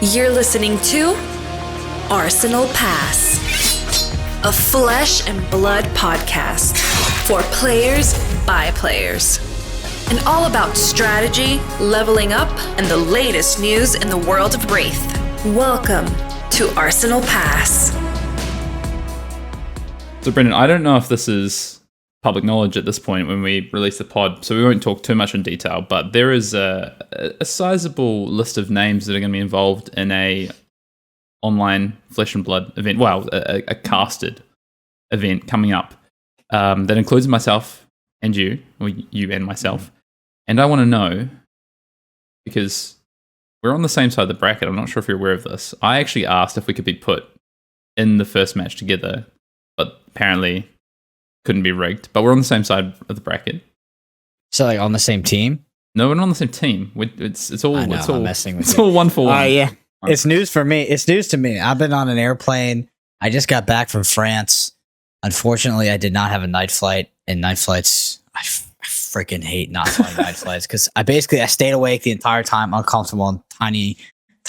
You're listening to Arsenal Pass, a flesh and blood podcast for players by players. And all about strategy, leveling up, and the latest news in the world of Wraith. Welcome to Arsenal Pass. So, Brendan, I don't know if this is public knowledge at this point when we release the pod, so we won't talk too much in detail, but there is a sizable list of names that are going to be involved in a online flesh and blood event, well, a casted event coming up that includes myself and you, or you and myself. And I want to know, because we're on the same side of the bracket, I'm not sure if you're aware of this, I actually asked if we could be put in the first match together, but apparently couldn't be rigged. But we're on the same side of the bracket. So, like, on the same team? No, we're not on the same team. It's all I'm it's all messing with it's you. all one for one. Yeah. It's news for me. It's news to me. I've been on an airplane. I just got back from France. Unfortunately, I did not have a night flight. And night flights, I freaking hate not flying night flights because I stayed awake the entire time, uncomfortable in tiny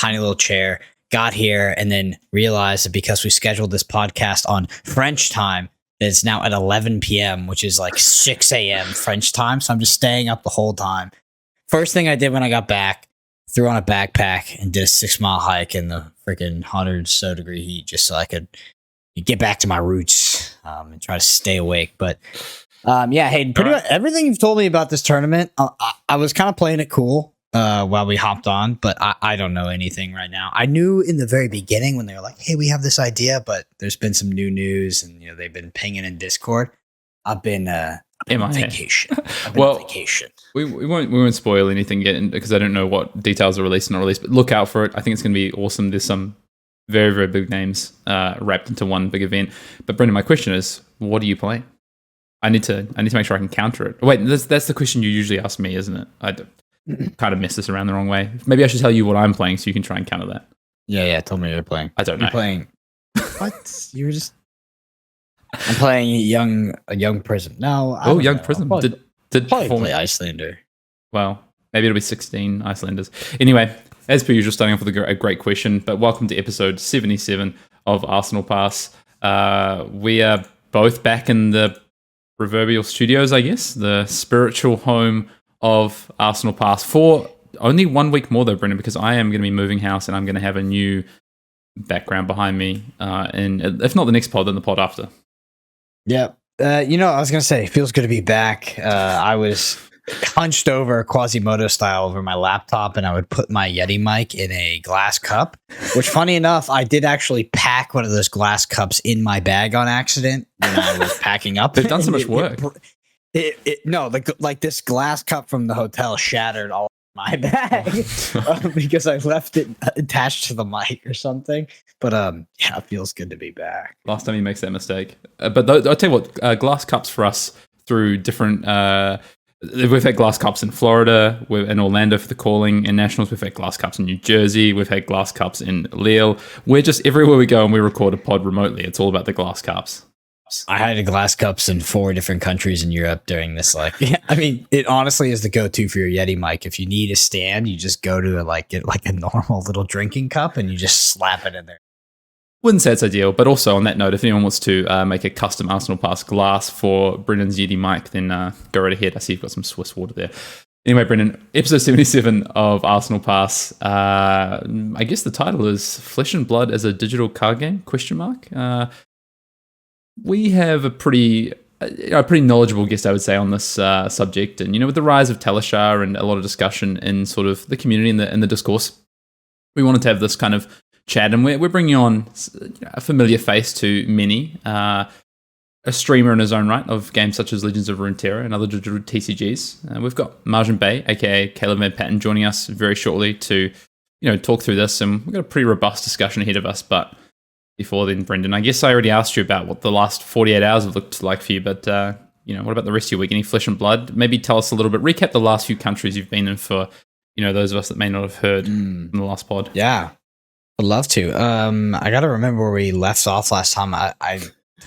little chair. Got here and then realized that because we scheduled this podcast on French time, that it's now at 11 p.m., which is like 6 a.m. French time. So I'm just staying up the whole time. First thing I did when I got back, threw on a backpack and did a 6-mile hike in the freaking 100 so degree heat just so I could get back to my roots and try to stay awake. But yeah, Hayden, pretty much everything you've told me about this tournament, I was kind of playing it cool while we hopped on, but I don't know anything right now. I knew in the very beginning when they were like, hey, we have this idea, but there's been some new news and they've been pinging in Discord. I've been on vacation. We won't spoil anything yet because I don't know what details are released and not released, but look out for it. I think it's going to be awesome. There's some very, very big names wrapped into one big event. But Brendan, my question is, what are you playing? I need to make sure I can counter it. Wait, that's the question you usually ask me, isn't it? I kind of messed this around the wrong way. Maybe I should tell you what I'm playing so you can try and counter that. Yeah. Tell me you're playing. I don't know. You're playing. What? You were just. I'm playing a young prism. No. Young prism. Did play Icelander. Well, maybe it'll be 16 Icelanders. Anyway, as per usual, starting off with a great question. But welcome to episode 77 of Arsenal Pass. We are both back in the proverbial studios, I guess, the spiritual home of Arsenal Pass for only 1 week more though, Brendan, because I am going to be moving house and I'm going to have a new background behind me. And if not the next pod, then the pod after. Yeah. I was going to say, it feels good to be back. I was hunched over Quasimodo style over my laptop and I would put my Yeti mic in a glass cup, which funny enough, I did actually pack one of those glass cups in my bag on accident when I was packing up. They've done so much work. Like this glass cup from the hotel shattered all my bag because I left it attached to the mic or something. But yeah, it feels good to be back. Last time he makes that mistake. But I'll tell you what, glass cups for us through different. We've had glass cups in Florida, in Orlando for the calling and nationals. We've had glass cups in New Jersey. We've had glass cups in Lille. We're just everywhere we go and we record a pod remotely. It's all about the glass cups. I had glass cups in 4 different countries in Europe during this. I mean, it honestly is the go-to for your Yeti mic. If you need a stand, you just go to get a normal little drinking cup and you just slap it in there. Wouldn't say it's ideal, but also on that note, if anyone wants to make a custom Arsenal Pass glass for Brendan's Yeti mic, then go right ahead. I see you've got some Swiss water there. Anyway, Brendan, episode 77 of Arsenal Pass. I guess the title is Flesh and Blood as a Digital Card Game? ? We have a pretty knowledgeable guest, I would say, on this subject. And, with the rise of Talishar and a lot of discussion in sort of the community and the discourse, we wanted to have this kind of chat. And we're bringing on a familiar face to many, a streamer in his own right of games such as Legends of Runeterra and other digital TCGs. We've got Marjan Bay, a.k.a. Caleb Van Patten, joining us very shortly to, talk through this. And we've got a pretty robust discussion ahead of us. But before then, Brendan, I guess I already asked you about what the last 48 hours have looked like for you, but, what about the rest of your week? Any flesh and blood? Maybe tell us a little bit, recap the last few countries you've been in for, those of us that may not have heard in the last pod. Yeah, I'd love to. I got to remember where we left off last time. I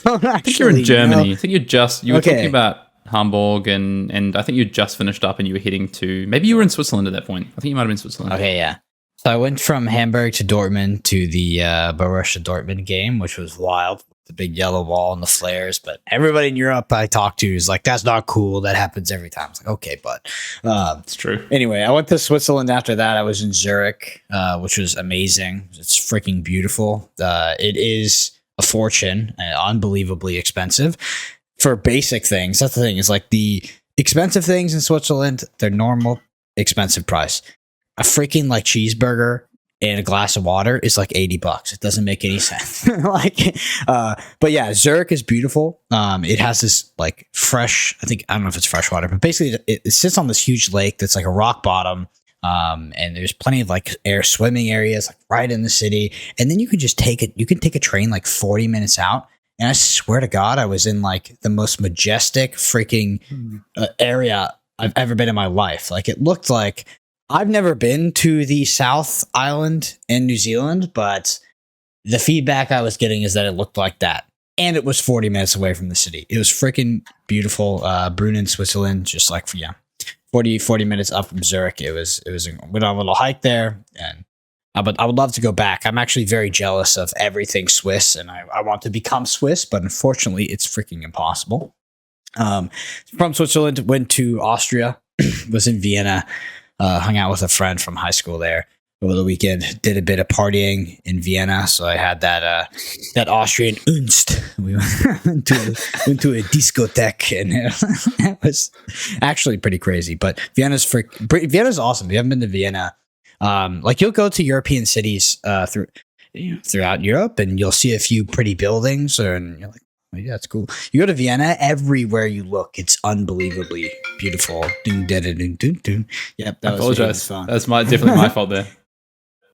don't actually I think you're in Germany. I think you were Okay. talking about Hamburg, and I think you just finished up and you were heading to, maybe you were in Switzerland at that point. I think you might have been in Switzerland. Okay, yeah. So I went from Hamburg to Dortmund to the Borussia Dortmund game, which was wild. The big yellow wall and the flares. But everybody in Europe I talked to is like, that's not cool. That happens every time. It's like, okay, but It's true. anyway, I went to Switzerland after that. I was in Zurich, which was amazing. It's freaking beautiful. It is a fortune, unbelievably expensive for basic things. That's the thing. Is like the expensive things in Switzerland, they're normal, expensive price. A freaking like cheeseburger and a glass of water is like $80. It doesn't make any sense. But yeah, Zurich is beautiful. It has this like fresh, I don't know if it's fresh water, but basically it sits on this huge lake that's like a rock bottom. And there's plenty of like swimming areas like right in the city. And then you can just take a train like 40 minutes out. And I swear to God, I was in like the most majestic freaking area I've ever been in my life. Like it looked like, I've never been to the South Island in New Zealand, but the feedback I was getting is that it looked like that. And it was 40 minutes away from the city. It was freaking beautiful. Brunnen, Switzerland, just like, 40 minutes up from Zurich. It was, went on a little hike there. And I would love to go back. I'm actually very jealous of everything Swiss, and I want to become Swiss, but unfortunately it's freaking impossible. From Switzerland, went to Austria, was in Vienna. Hung out with a friend from high school there over the weekend. Did a bit of partying in Vienna, so I had that Austrian Unst. We went to a discotheque, and it was actually pretty crazy. But Vienna's awesome. If you haven't been to Vienna, like you'll go to European cities throughout Europe, and you'll see a few pretty buildings, and you're like, oh, yeah, it's cool. You go to Vienna, everywhere you look, it's unbelievably beautiful. Yep, I apologize. That's definitely my fault there.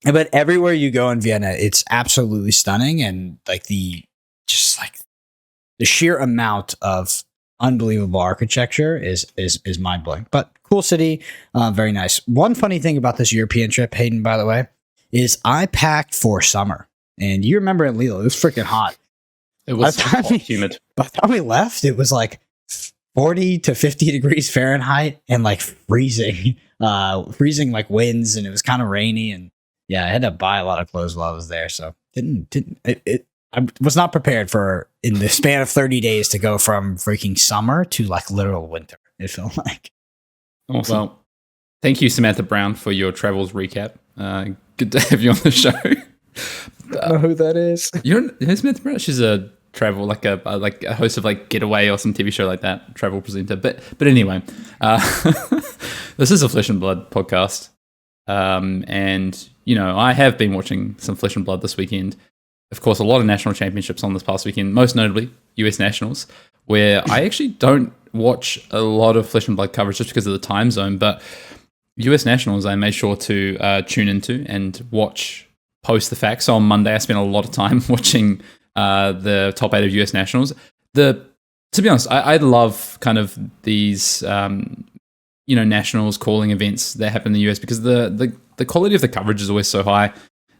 But everywhere you go in Vienna, it's absolutely stunning, and like the sheer amount of unbelievable architecture is mind blowing. But cool city, very nice. One funny thing about this European trip, Hayden, by the way, is I packed for summer, and you remember in Lille, it was freaking hot. It was humid. By the time we left, it was like 40 to 50 degrees Fahrenheit and like freezing like winds, and it was kind of rainy. And yeah, I had to buy a lot of clothes while I was there. So I was not prepared for, in the span of 30 days, to go from freaking summer to like literal winter. It felt like. Awesome. Well, thank you, Samantha Brown, for your travels recap. Good to have you on the show. I don't know who that is. You're Samantha Brown. She's a travel, like a host of like Getaway or some TV show like that, travel presenter. But anyway, this is a Flesh and Blood podcast, and I have been watching some Flesh and Blood this weekend. Of course, a lot of national championships on this past weekend, most notably US Nationals, where I actually don't watch a lot of Flesh and Blood coverage just because of the time zone. But US Nationals, I made sure to tune into and watch post the facts. So on Monday, I spent a lot of time watching the top 8 of US Nationals. To be honest, I love kind of these nationals calling events that happen in the US, because the quality of the coverage is always so high.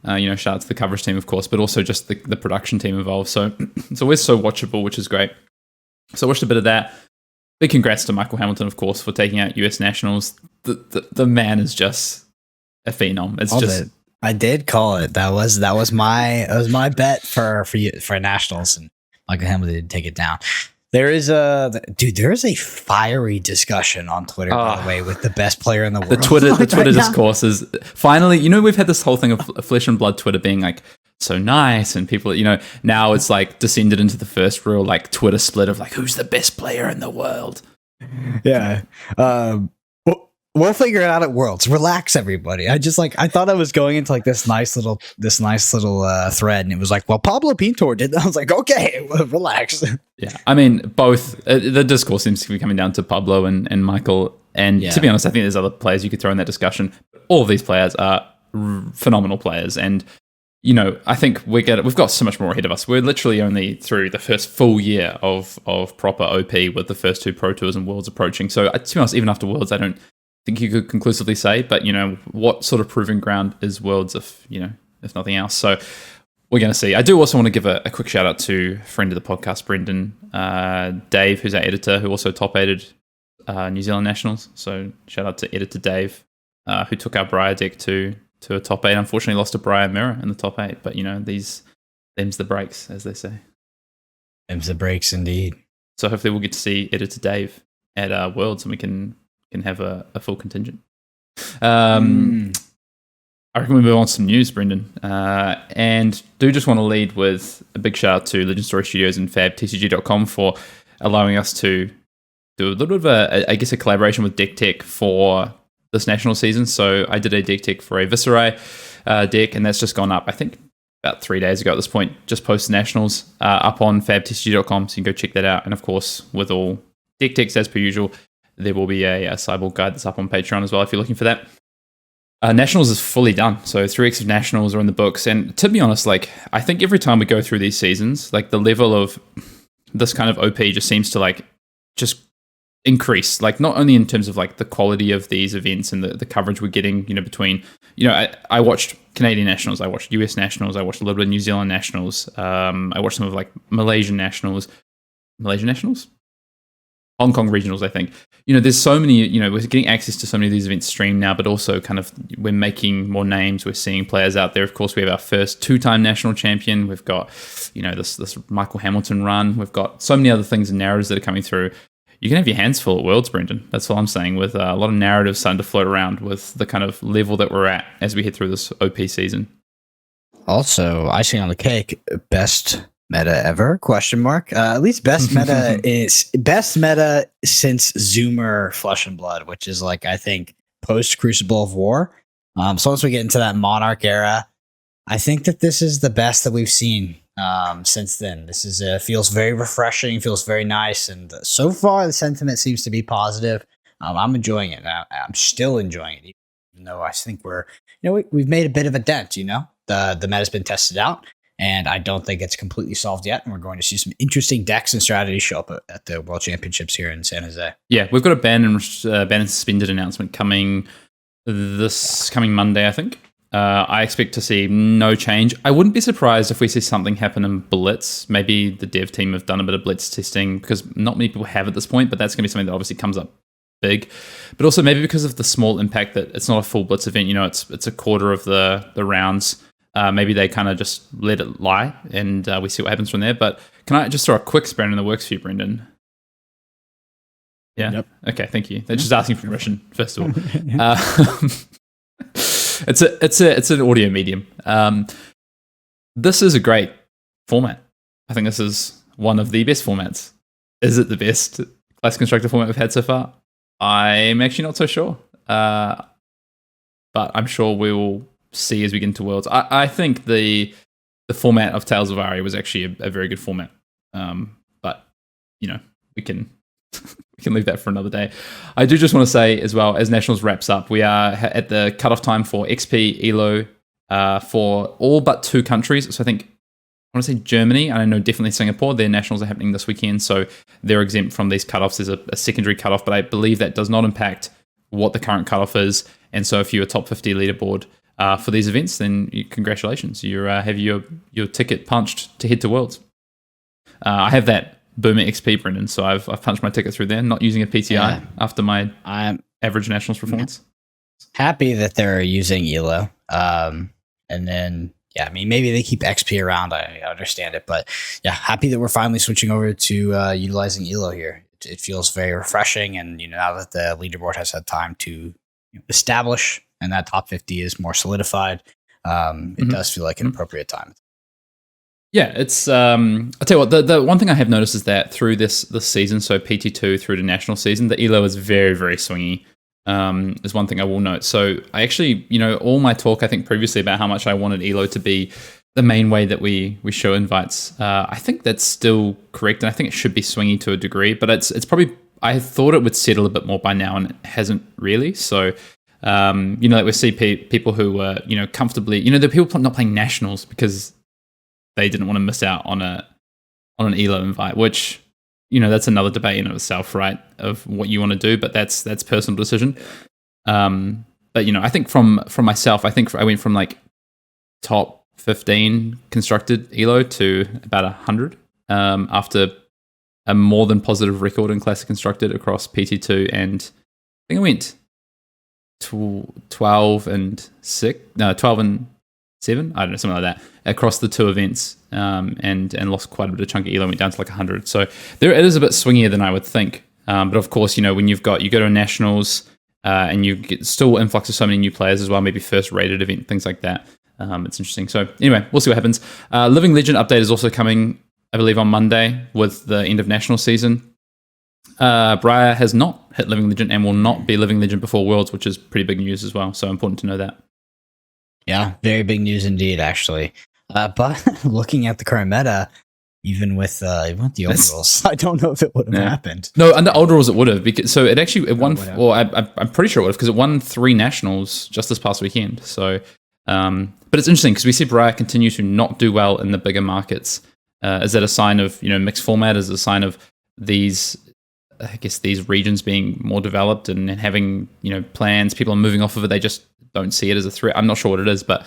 Shout out to the coverage team, of course, but also just the production team involved. So it's always so watchable, which is great. So I watched a bit of that. Big congrats to Michael Hamilton, of course, for taking out US Nationals. The man is just a phenom. I did call it. That was my bet for Nationals, and Michael Hamilton did take it down. There is a fiery discussion on Twitter, by the way, with the best player in the world. The Twitter discourse is finally, we've had this whole thing of Flesh and Blood Twitter being like so nice, and people, now it's like descended into the first real like Twitter split of like, who's the best player in the world? Yeah. We'll figure it out at Worlds. Relax, everybody. I thought I was going into like this nice little thread, and it was like, well, Pablo Pintor did that. I was like, okay, relax. Yeah, I mean, both the discourse seems to be coming down to Pablo and Michael. And to be honest, I think there's other players you could throw in that discussion. All of these players are phenomenal players, and I think we've got so much more ahead of us. We're literally only through the first full year of proper OP, with the first 2 Pro Tours and Worlds approaching. So to be honest, even after Worlds, I don't think you could conclusively say, but what sort of proving ground is Worlds if nothing else. So we're going to see. I do also want to give a quick shout out to friend of the podcast, Brendan, Dave, who's our editor, who also top aided New Zealand Nationals. So shout out to editor Dave, who took our Briar deck to to a top 8. Unfortunately, lost to Brian Mirror in the top 8. But, them's the breaks, as they say. Them's the breaks, indeed. So hopefully we'll get to see Editor Dave at Worlds and we can have a full contingent. I reckon we move on to some news, Brendan. And do just want to lead with a big shout out to Legend Story Studios and fabtcg.com for allowing us to do a little bit of a collaboration with Deck Tech for this national season. So I did a Deck Tech for a Viserai deck, and that's just gone up, I think, about 3 days ago at this point, just post nationals up on fabtcg.com, so you can go check that out. And of course, with all Deck Techs, as per usual, there will be a Cyborg guide that's up on Patreon as well if you're looking for that. Nationals is fully done, so 3x of Nationals are in the books. And to be honest, I think every time we go through these seasons, the level of this kind of OP just seems to just increase. Not only in terms of the quality of these events and the coverage we're getting, between, I watched Canadian Nationals, I watched US Nationals, I watched a little bit of New Zealand Nationals, I watched some of Malaysian Nationals, Hong Kong regionals, I think. There's so many, we're getting access to so many of these events streamed now, but also kind of we're making more names. We're seeing players out there. Of course, we have our first 2-time national champion. We've got, this Michael Hamilton run. We've got so many other things and narratives that are coming through. You can have your hands full at Worlds, Brendan. That's all I'm saying, with a lot of narratives starting to float around with the kind of level that we're at as we head through this OP season. Also, icing on the cake, best meta ever? Question mark. At least best meta is best meta since Zoomer Flesh and Blood, which is I think post Crucible of War. So once we get into that Monarch era, I think that this is the best that we've seen since then. This is feels very refreshing, feels very nice, and so far the sentiment seems to be positive. I'm enjoying it. I'm still enjoying it, even though I think we've made a bit of a dent. The meta's been tested out. And I don't think it's completely solved yet. And we're going to see some interesting decks and strategies show up at the World Championships here in San Jose. Yeah, we've got a ban and suspended announcement coming Monday, I think. I expect to see no change. I wouldn't be surprised if we see something happen in Blitz. Maybe the dev team have done a bit of Blitz testing, because not many people have at this point, but that's going to be something that obviously comes up big. But also maybe because of the small impact that it's not a full Blitz event. It's a quarter of the rounds. Maybe they kind of just let it lie and we see what happens from there. But can I just throw a quick spanner in the works for you, Brendan? Yeah? Yep. Okay, thank you. They're just asking for permission, first of all. It's an audio medium. This is a great format. I think this is one of the best formats. Is it the best Classic Constructor format we've had so far? I'm actually not so sure. But I'm sure we will see as we get into Worlds. I think the format of Tales of Aria was actually a very good format. But we can leave that for another day. I do just want to say as well, as Nationals wraps up, we are at the cutoff time for XP ELO for all but 2 countries. So I think I want to say Germany, and I know definitely Singapore. Their Nationals are happening this weekend, so they're exempt from these cutoffs. There's a secondary cutoff, but I believe that does not impact what the current cutoff is. And so if you're a top 50 leaderboard for these events, then congratulations. You have your ticket punched to head to Worlds. I have that Boomer XP, Brendan, so I've punched my ticket through there, not using a PTI after my average Nationals performance. Happy that they're using ELO. And then, maybe they keep XP around. I understand it. But happy that we're finally switching over to utilizing ELO here. It feels very refreshing. And, now that the leaderboard has had time to establish and that top 50 is more solidified, it does feel like an appropriate time. Yeah, it's I'll tell you what, the one thing I have noticed is that through this season, so PT2 through to national season, the ELO is very, very swingy. Is one thing I will note. So I actually, all my talk I think previously about how much I wanted ELO to be the main way that we show invites, I think that's still correct, and I think it should be swingy to a degree, but it's probably, I thought it would settle a bit more by now, and it hasn't really. So we see people who were comfortably, the people not playing nationals because they didn't want to miss out on an ELO invite, which that's another debate in itself, right? Of what you want to do, but that's personal decision. But I think from myself, I think I went from top 15 constructed ELO to about 100 after a more than positive record in Classic Constructed across PT2, and I think I went 12 and 6, no, 12 and 7, I don't know, something like that, across the 2 events, and lost quite a bit of chunk of elo, went down to like 100. So there, it is a bit swingier than I would think. But of course, when you go to a nationals, and you get still influx of so many new players as well, maybe first rated event, things like that. It's interesting. So anyway, we'll see what happens. Living Legend update is also coming, I believe, on Monday with the end of national season. Briar has not hit Living Legend and will not be Living Legend before Worlds, which is pretty big news as well. So important to know that. Yeah, very big news indeed, actually. But looking at the current meta, even with the old rules, I don't know if it would have happened. No, under old rules it would have, because so it won. Well, I'm pretty sure it would have, because it won 3 nationals just this past weekend. So, but it's interesting because we see Briar continue to not do well in the bigger markets. Is that a sign of mixed format? Is it a sign of these regions being more developed and having plans? People are moving off of it. They just don't see it as a threat. I'm not sure what it is, but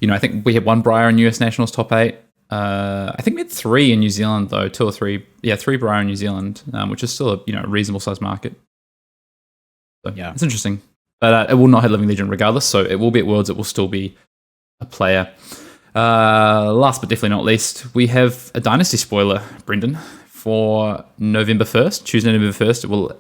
I think we had 1 Briar in US Nationals top 8. I think we had 3 in New Zealand though, 2 or 3. Yeah, 3 Briar in New Zealand, which is still a reasonable sized market. So, yeah, it's interesting, but it will not hit Living Legend regardless. So it will be at Worlds. It will still be a player. Last but definitely not least, we have a Dynasty spoiler, Brendan, for November 1st, Tuesday, November 1st. It will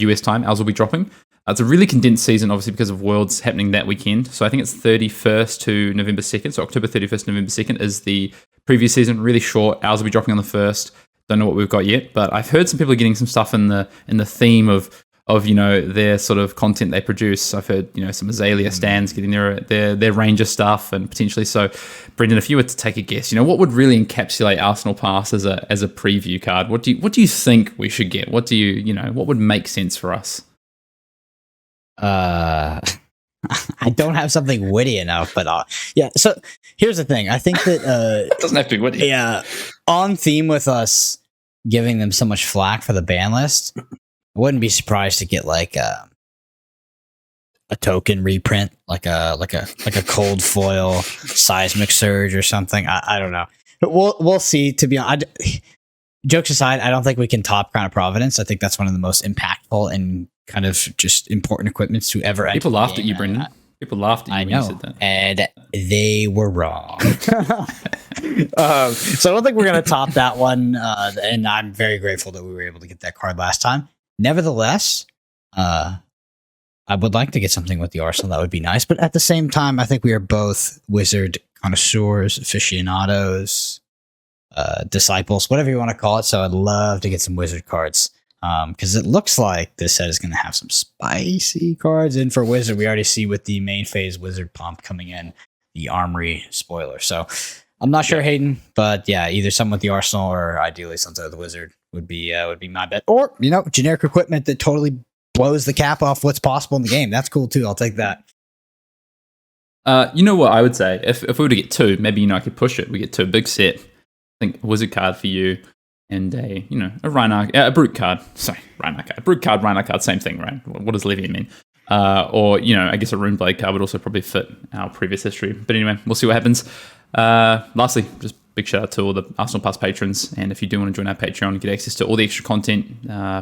US time. Ours will be dropping. It's a really condensed season, obviously, because of Worlds happening that weekend. So I think it's 31st to November 2nd. So October 31st to November 2nd is the previous season. Really short. Ours will be dropping on the 1st. Don't know what we've got yet, but I've heard some people are getting some stuff in the theme of their sort of content they produce. I've heard some Azalea stands getting their Ranger stuff, and potentially. So, Brendan, if you were to take a guess, what would really encapsulate Arsenal Pass as a preview card? What do you think we should get? What do what would make sense for us? I don't have something witty enough, but yeah. So here's the thing. I think that it doesn't have to be witty. Yeah, on theme with us giving them so much flack for the ban list, I wouldn't be surprised to get like a token reprint, like a cold foil seismic surge or something. I don't know, but we'll see. To be honest, jokes aside, I don't think we can top Crown of Providence. I think that's one of the most impactful and kind of just important equipments to ever. People laughed at you, Brendan. People laughed at you when you said that, and they were wrong. So I don't think we're going to top that one, and I'm very grateful that we were able to get that card last time. Nevertheless, I would like to get something with the Arsenal. That would be nice, but at the same time, I think we are both Wizard connoisseurs, aficionados, disciples, whatever you want to call it. So I'd love to get some Wizard cards. Because it looks like this set is going to have some spicy cards in for Wizard. We already see with the main phase Wizard pump coming in, the Armory spoiler. So I'm not sure, Hayden, but yeah, either something with the Arsenal or ideally something with the Wizard would be my bet. Or generic equipment that totally blows the cap off what's possible in the game. That's cool too. I'll take that. You know what I would say? If we were to get 2, maybe I could push it. We get 2 big set. I think Wizard card for you. And a Rhinar, a Brute card. Sorry, Rhinar card. Brute card, Rhinar card, same thing, right? What does Levy mean? Or, I guess a Runeblade card would also probably fit our previous history. But anyway, we'll see what happens. Lastly, just big shout out to all the Arsenal Pass patrons. And if you do want to join our Patreon and get access to all the extra content,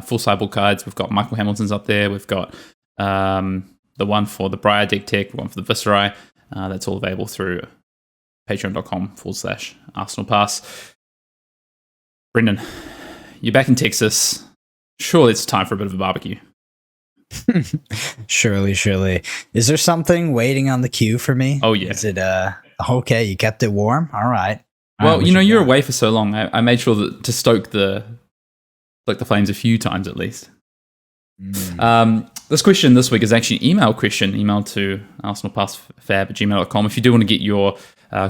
full sideboard cards, we've got Michael Hamilton's up there. We've got the one for the Briar deck tech, one for the Viserai. That's all available through patreon.com/Arsenal Pass. Brendan, you're back in Texas. Surely it's time for a bit of a barbecue. Surely. Is there something waiting on the queue for me? Oh, yeah. Is it, okay, you kept it warm? All right. Well, you're away for so long. I made sure to stoke the flames a few times at least. This question this week is actually an email question, emailed to arsenalpassfab@gmail.com. If you do want to get your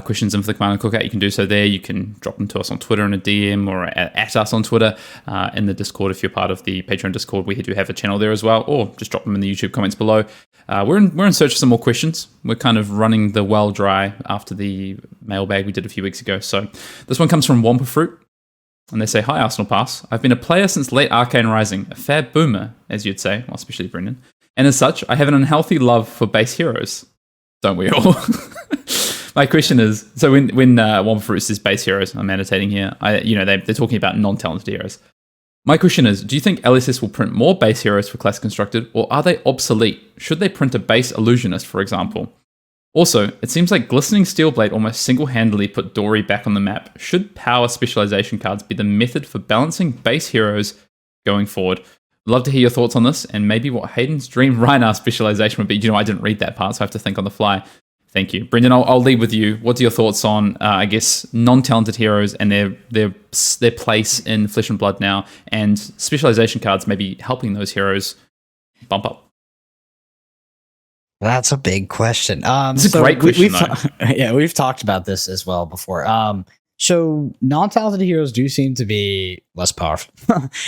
questions in for the Command Cookout, you can do so there. You can drop them to us on Twitter in a DM or at us on Twitter, in the Discord if you're part of the Patreon Discord. We do have a channel there as well, or just drop them in the YouTube comments below. We're in search of some more questions. We're kind of running the well dry after the mailbag we did a few weeks ago. So this one comes from Wampa Fruit. And they say, "Hi, Arsenal Pass. I've been a player since late Arcane Rising, a fab boomer, as you'd say, well, especially Brendan. And as such, I have an unhealthy love for base heroes. Don't we all?" My question is, so when Wampa Fruit says base heroes, I'm annotating here, they're talking about non-talented heroes. My question is, do you think LSS will print more base heroes for Classic Constructed, or are they obsolete? Should they print a base illusionist, for example? Also, it seems like Glistening Steelblade almost single-handedly put Dory back on the map. Should power specialization cards be the method for balancing base heroes going forward? Love to hear your thoughts on this, and maybe what Hayden's dream Rhinar specialization would be. I didn't read that part, so I have to think on the fly. Thank you. Brendan, I'll lead with you. What are your thoughts on, non-talented heroes and their place in Flesh and Blood now, and specialization cards maybe helping those heroes bump up? That's a big question. It's a great question, we've talked about this as well before. So non-talented heroes do seem to be less powerful,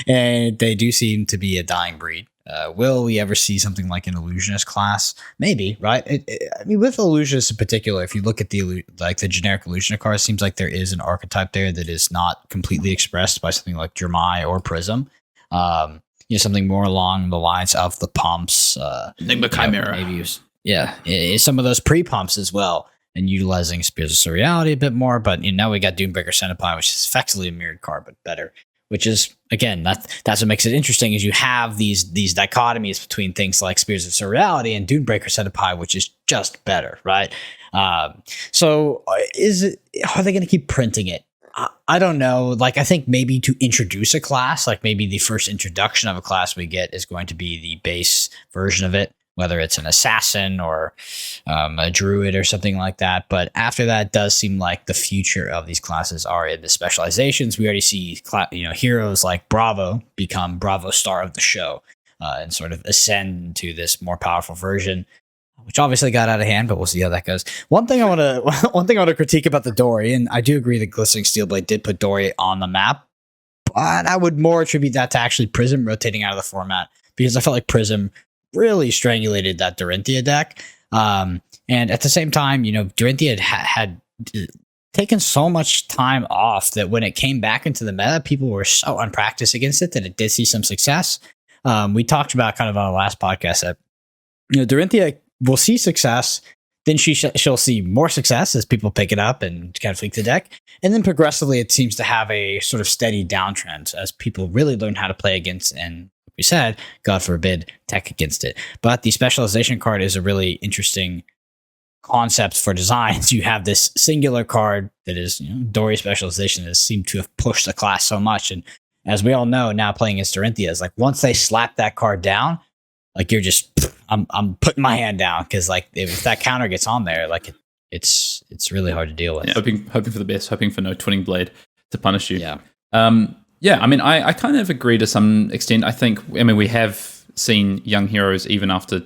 and they do seem to be a dying breed. Will we ever see something like an illusionist class? Maybe, right? I mean, with illusionists in particular, if you look at the generic illusionist card, it seems like there is an archetype there that is not completely expressed by something like Jermai or Prism. Something more along the lines of the pumps. Enigma Chimera. Some of those pre-pumps as well, and utilizing Spears of Surreality a bit more. But now we got Doomebreaker Centipede, which is effectively a mirrored card, but better. Which is, again, that's what makes it interesting, is you have these dichotomies between things like Spears of Surreality and Doomebreaker Centipede, which is just better, right? So are they going to keep printing it? I don't know. I think maybe to introduce a class, maybe the first introduction of a class we get is going to be the base version of it, whether it's an assassin or a druid or something like that. But after that, it does seem like the future of these classes are in the specializations. We already see heroes like Bravo become Bravo Star of the show and sort of ascend to this more powerful version, which obviously got out of hand, but we'll see how that goes. One thing I want to critique about the Dory, and I do agree that Glistening Steelblade did put Dory on the map, but I would more attribute that to actually Prism rotating out of the format, because I felt like Prism really strangulated that Dorinthia deck. And at the same time, Dorinthia had taken so much time off that when it came back into the meta, people were so unpracticed against it that it did see some success. We talked about kind of on our last podcast that, Dorinthia will see success, then she'll see more success as people pick it up and kind of tweak the deck. And then progressively, it seems to have a sort of steady downtrend as people really learn how to play against, and we said, God forbid, tech against it. But the specialization card is a really interesting concept for designs. You have this singular card that is, Dory specialization has seemed to have pushed the class so much. And as we all know, now playing against Dorinthia is once they slap that card down, you're just, I'm putting my hand down, because if that counter gets on there, it's really hard to deal with. Yeah, hoping for the best, hoping for no Twinning Blade to punish you. Yeah. I kind of agree to some extent. We have seen young heroes, even after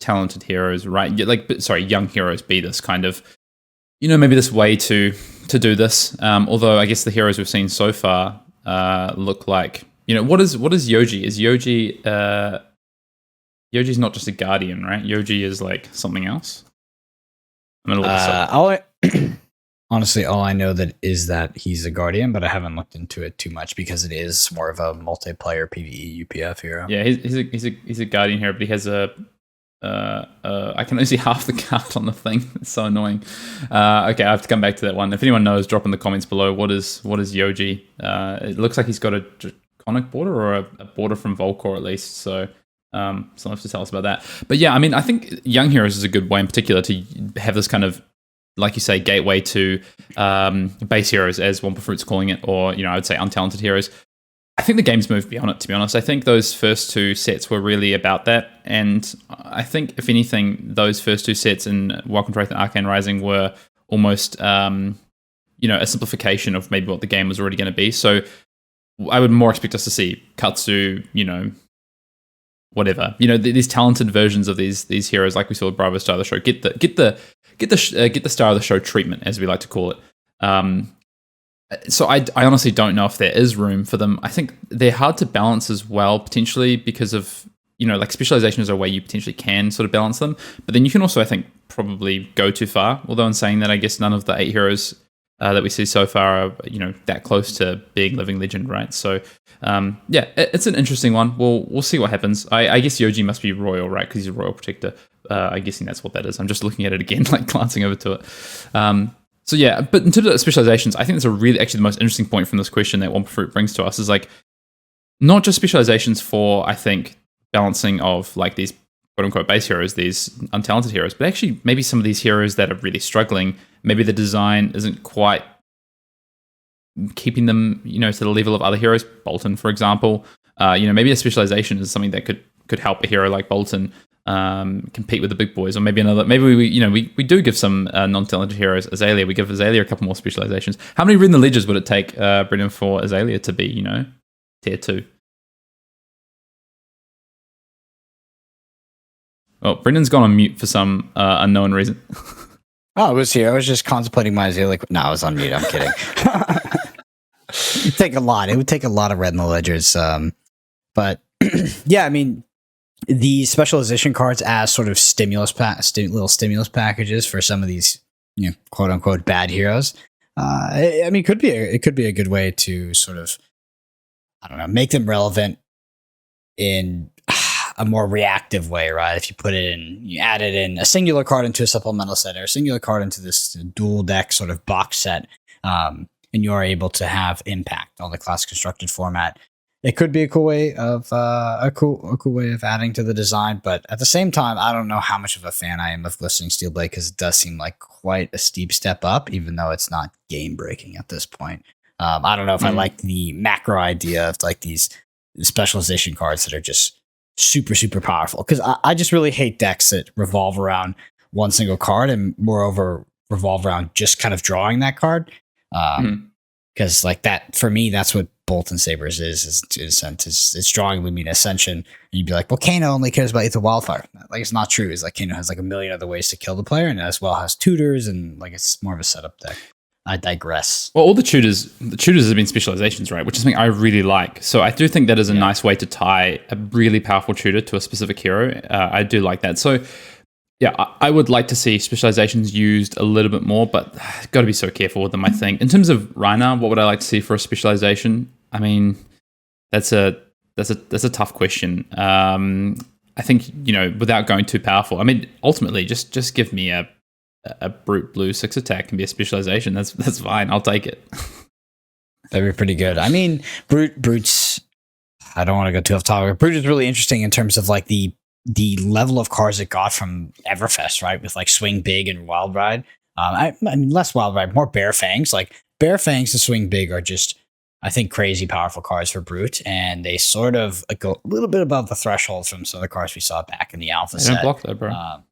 talented heroes, right? Young heroes be this kind of, maybe this way to do this. Although I guess the heroes we've seen so far look like, what is Yoji? Is Yoji, Yoji's not just a guardian, right? Yoji is something else. I'm gonna look this up. Honestly, all I know is that he's a guardian, but I haven't looked into it too much because it is more of a multiplayer PvE UPF hero. Yeah, he's a guardian hero, but he has a I can only see half the card on the thing. It's so annoying. Okay, I have to come back to that one. If anyone knows, drop in the comments below. What is Yoji? It looks like he's got a draconic border, or a border from Volcor at least. So someone has to tell us about that. But yeah, I think young heroes is a good way in particular to have this kind of, like you say, gateway to base heroes, as Wampa Fruit's calling it, or I would say untalented heroes. I think the game's moved beyond it, to be honest. I think those first two sets were really about that, and I think, if anything, those first two sets in Welcome to Wraith and Arcane Rising were almost, a simplification of maybe what the game was already going to be. So I would more expect us to see Katsu, whatever, these talented versions of these heroes, like we saw with Bravo Star of the Show, get the star of the show treatment, as we like to call it. So I honestly don't know if there is room for them. I think they're hard to balance as well, potentially, because of, specialization is a way you potentially can sort of balance them. But then you can also, I think, probably go too far. Although in saying that, I guess none of the 8 heroes that we see so far are, that close to being living legend, right? So, it's an interesting one. We'll see what happens. I guess Yoji must be royal, right? Because he's a royal protector. I'm guessing that's what that is. I'm just looking at it again, glancing over to it. So yeah, but in terms of specializations, I think that's actually the most interesting point from this question that Wampa Fruit brings to us is not just specializations for, I think, balancing of like these quote unquote base heroes, these untalented heroes, but actually maybe some of these heroes that are really struggling, maybe the design isn't quite keeping them, to the level of other heroes. Bolton, for example, maybe a specialization is something that could help a hero like Bolton compete with the big boys, or maybe we do give some non-talented heroes Azalea. We give Azalea a couple more specializations. How many Ridden Ledgers would it take, Brendan, for Azalea to be, tier 2? Oh, Brendan's gone on mute for some unknown reason. Oh, I was here. I was just contemplating my Azalea. No, I was on mute. I'm kidding. It'd take a lot. It would take a lot of Ridden Ledgers. But yeah, I mean, the specialization cards as sort of little stimulus packages for some of these, quote unquote bad heroes. I mean, it could be a good way to sort of, I don't know, make them relevant in a more reactive way, right? If you added in a singular card into a supplemental set, or a singular card into this dual deck sort of box set, and you are able to have impact on the class constructed format. It could be a cool way of a cool way of adding to the design, but at the same time, I don't know how much of a fan I am of Glistening Steelblade, because it does seem like quite a steep step up, even though it's not game breaking at this point. I don't know if I like the macro idea of like these specialization cards that are just super, super powerful, because I just really hate decks that revolve around one single card, and moreover revolve around just kind of drawing that card. Because like that, for me, that's what Bolton Sabers is in a sense. It's drawing Lumina Ascension, and you'd be like, well, Kano only cares about Aether Wildfire. Like, it's not true. It's like Kano has like a million other ways to kill the player, and as well has tutors, and like it's more of a setup deck. I digress. Well, all the tutors have been specializations, right? Which is something I really like. So I do think that is a nice way to tie a really powerful tutor to a specific hero. I do like that. So yeah, I would like to see specializations used a little bit more, but got to be so careful with them, I think. In terms of Rhinar, what would I like to see for a specialization? I mean, that's a tough question. I think, without going too powerful, I mean, ultimately, just give me a brute blue 6 attack can be a specialization. That's fine. I'll take it. That'd be pretty good. I mean, Brute's, I don't want to go too off topic. Brute is really interesting in terms of like the level of cards it got from Everfest, right? With like Swing Big and Wild Ride. I mean, less Wild Ride, more Bare Fangs. Like Bare Fangs and Swing Big are just, I think, crazy powerful cards for Brute, and they sort of go a little bit above the threshold from some of the cards we saw back in the Alpha set. They don't block though, bro.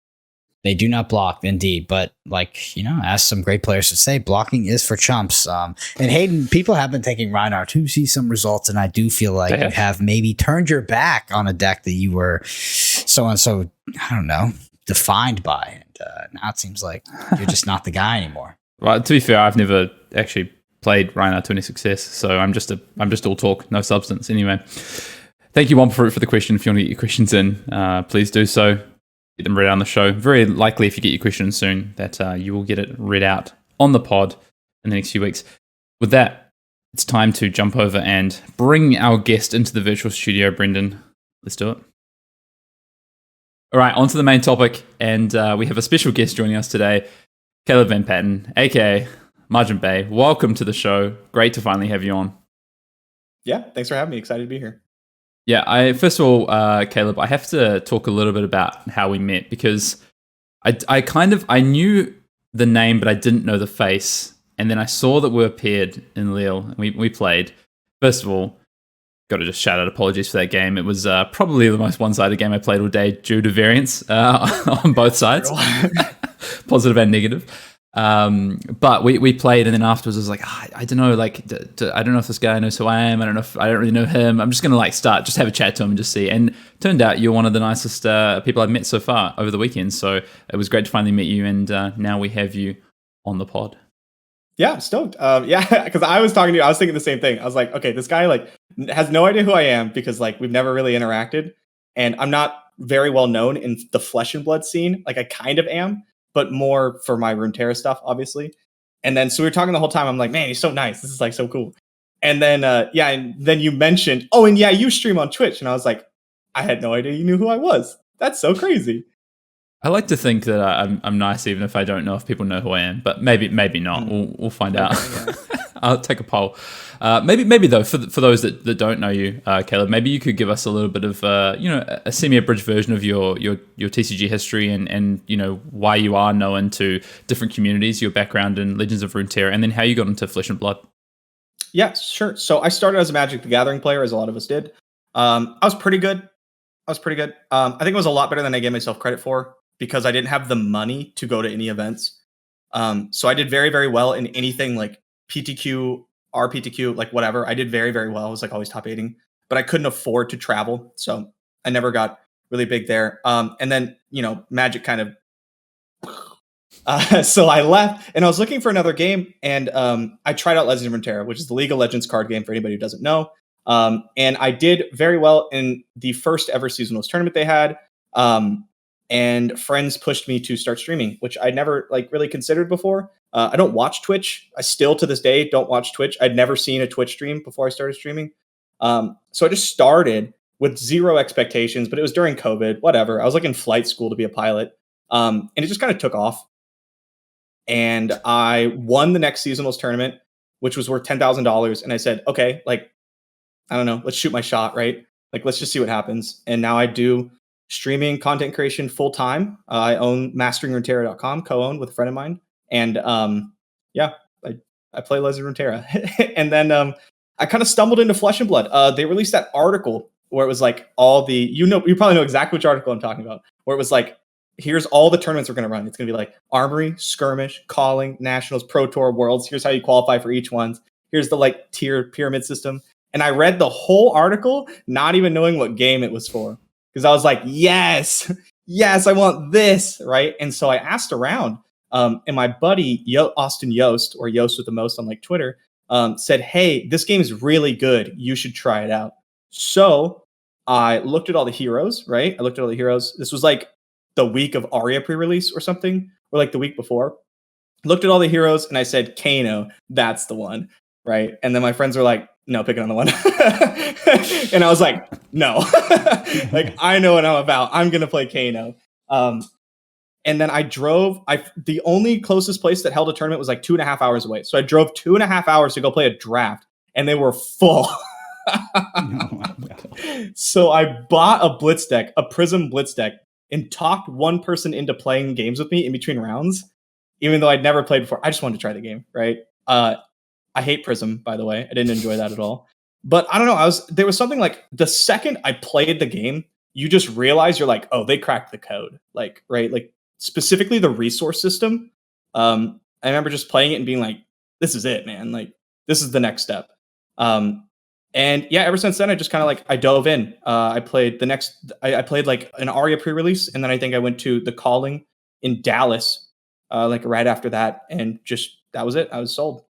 They do not block, indeed. But like, as some great players would say, blocking is for chumps. And Hayden, people have been taking Rhinar to see some results, and I do feel like you have maybe turned your back on a deck that you were so, I don't know, defined by. And now it seems like you're just not the guy anymore. Well, to be fair, I've never actually played Rhinar to any success, so I'm just all talk, no substance. Anyway, thank you, One Fruit, for the question. If you want to get your questions in, please do so. Get them read out on the show. Very likely, if you get your questions soon, that you will get it read out on the pod in the next few weeks. With that, it's time to jump over and bring our guest into the virtual studio. Brendan, let's do it. All right, on to the main topic, and we have a special guest joining us today, Caleb Van Patten, aka Margin Bay. Welcome to the show. Great to finally have you on. Yeah, thanks for having me. Excited to be here. Yeah, first of all, Caleb, I have to talk a little bit about how we met, because I knew the name, but I didn't know the face. And then I saw that we appeared in Lille, and we played. First of all, got to just shout out apologies for that game. It was probably the most one-sided game I played all day due to variance on both sides, positive and negative. But we played, and then afterwards I was like, I don't know, like, I don't know if this guy knows who I am. I don't really know him. I'm just going to just have a chat to him and just see. And turned out you're one of the nicest people I've met so far over the weekend. So it was great to finally meet you. And now we have you on the pod. Yeah, I'm stoked. Yeah, because I was talking to you, I was thinking the same thing. I was like, okay, this guy like has no idea who I am, because like we've never really interacted, and I'm not very well known in the Flesh and Blood scene. Like I kind of am, but more for my Runeterra stuff, obviously. And then, so we were talking the whole time. I'm like, man, he's so nice. This is like so cool. And then, and then you mentioned, oh, and yeah, you stream on Twitch. And I was like, I had no idea you knew who I was. That's so crazy. I like to think that I'm nice, even if I don't know if people know who I am, but maybe not. We'll find out. Yeah. I'll take a poll. Maybe though, for those that don't know you, Caleb, maybe you could give us a little bit of a semi-abridged version of your TCG history and why you are known to different communities, your background in Legends of Runeterra, and then how you got into Flesh and Blood. Yeah, sure. So I started as a Magic the Gathering player, as a lot of us did. I was pretty good. I think it was a lot better than I gave myself credit for because I didn't have the money to go to any events. So I did very, very well in anything like PTQ, RPTQ, like whatever. I did very, very well. I was like always top 8ing, but I couldn't afford to travel. So I never got really big there. And then, Magic kind of so I left and I was looking for another game, and I tried out Legends of Runeterra, which is the League of Legends card game for anybody who doesn't know. And I did very well in the first ever seasonals tournament they had. And friends pushed me to start streaming, which I'd never really considered before. I don't watch Twitch. I still to this day don't watch Twitch. I'd never seen a Twitch stream before I started streaming. So I just started with zero expectations, but it was during COVID, whatever. I was in flight school to be a pilot. And it just kind of took off. And I won the next seasonals tournament, which was worth $10,000. And I said, okay, I don't know, let's shoot my shot, right? Let's just see what happens. And now I do streaming, content creation full time. I own masteringruneterra.com, co-owned with a friend of mine. And I play Legends of Runeterra. And then I kind of stumbled into Flesh and Blood. They released that article where it was all the, you probably know exactly which article I'm talking about, where it was here's all the tournaments we're going to run. It's going to be Armory, Skirmish, Calling, Nationals, Pro Tour, Worlds. Here's how you qualify for each one. Here's the tier pyramid system. And I read the whole article, not even knowing what game it was for. Because I was yes, I want this, right? And so I asked around, and my buddy, Austin Yost, or Yost with the most on Twitter, said, hey, this game is really good. You should try it out. So I looked at all the heroes, right? This was the week of Arya pre-release or something, or the week before. Looked at all the heroes and I said, Kano, that's the one, right? And then my friends were no, pick another one. And I was no. I know what I'm about. I'm going to play Kano. And then I drove. The only closest place that held a tournament was 2.5 hours away. So I drove 2.5 hours to go play a draft, and they were full. So I bought a Blitz deck, a Prism Blitz deck, and talked one person into playing games with me in between rounds, even though I'd never played before. I just wanted to try the game, right? I hate Prism, by the way. I didn't enjoy that at all. But I don't know. There was something the second I played the game, you just realize you're oh, they cracked the code. Right? Specifically the resource system. I remember just playing it and being this is it, man. This is the next step. And yeah, ever since then, I just kind of I dove in. I played I played an Arya pre-release, and then I think I went to the Calling in Dallas, right after that, and just that was it. I was sold.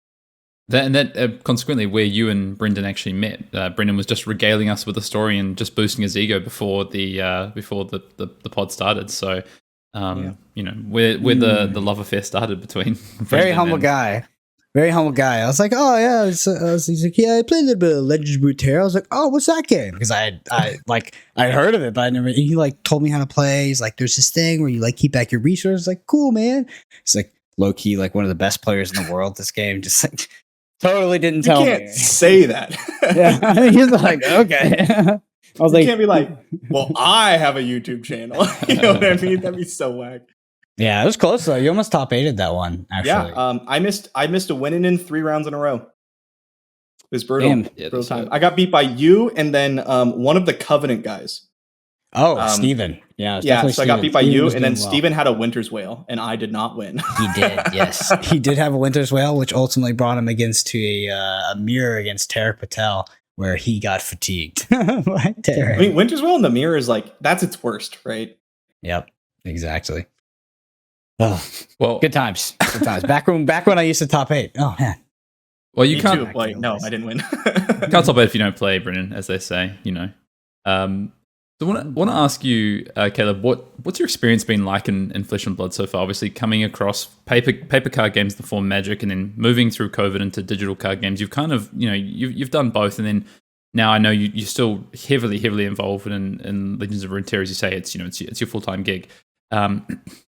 Consequently, where you and Brendan actually met, Brendan was just regaling us with a story and just boosting his ego before the pod started. So, where the love affair started between very humble guy. Very humble guy. I was oh yeah. He's yeah, I played a little bit of Legends of Runeterra. I was oh, what's that game? Because I heard of it, but I never. He told me how to play. He's there's this thing where you keep back your resources. Cool, man. He's low key one of the best players in the world. This game just totally didn't tell me. You can't say that. Yeah, he's okay. I was you can't be well, I have a YouTube channel. You know what I mean? That'd be so whack. Yeah, it was close though. You almost top 8'd that one, actually. Yeah, I missed a winning in 3 rounds in a row. It was brutal. Brutal time. I got beat by you and then one of the Covenant guys. Oh, Steven. Yeah. So I got beat by you, and then Steven had a Winter's Whale, and I did not win. He did, yes. He did have a Winter's Whale, which ultimately brought him against a mirror against Tarek Patel, where he got fatigued. I mean, Winter's Whale in the mirror is that's its worst, right? Yep, exactly. Oh, well, good times. Good times. Back when I used to top 8. Oh man. Well, you can't. No, I didn't win. You can't top 8 if you don't play, Brennan, as they say. So I want to ask you, Caleb, what's your experience been like in Flesh and Blood so far? Obviously, coming across paper card games that form Magic, and then moving through COVID into digital card games. You've kind of you've done both, and then now I know you're still heavily involved in Legends of Runeterra, as you say. It's your full-time gig.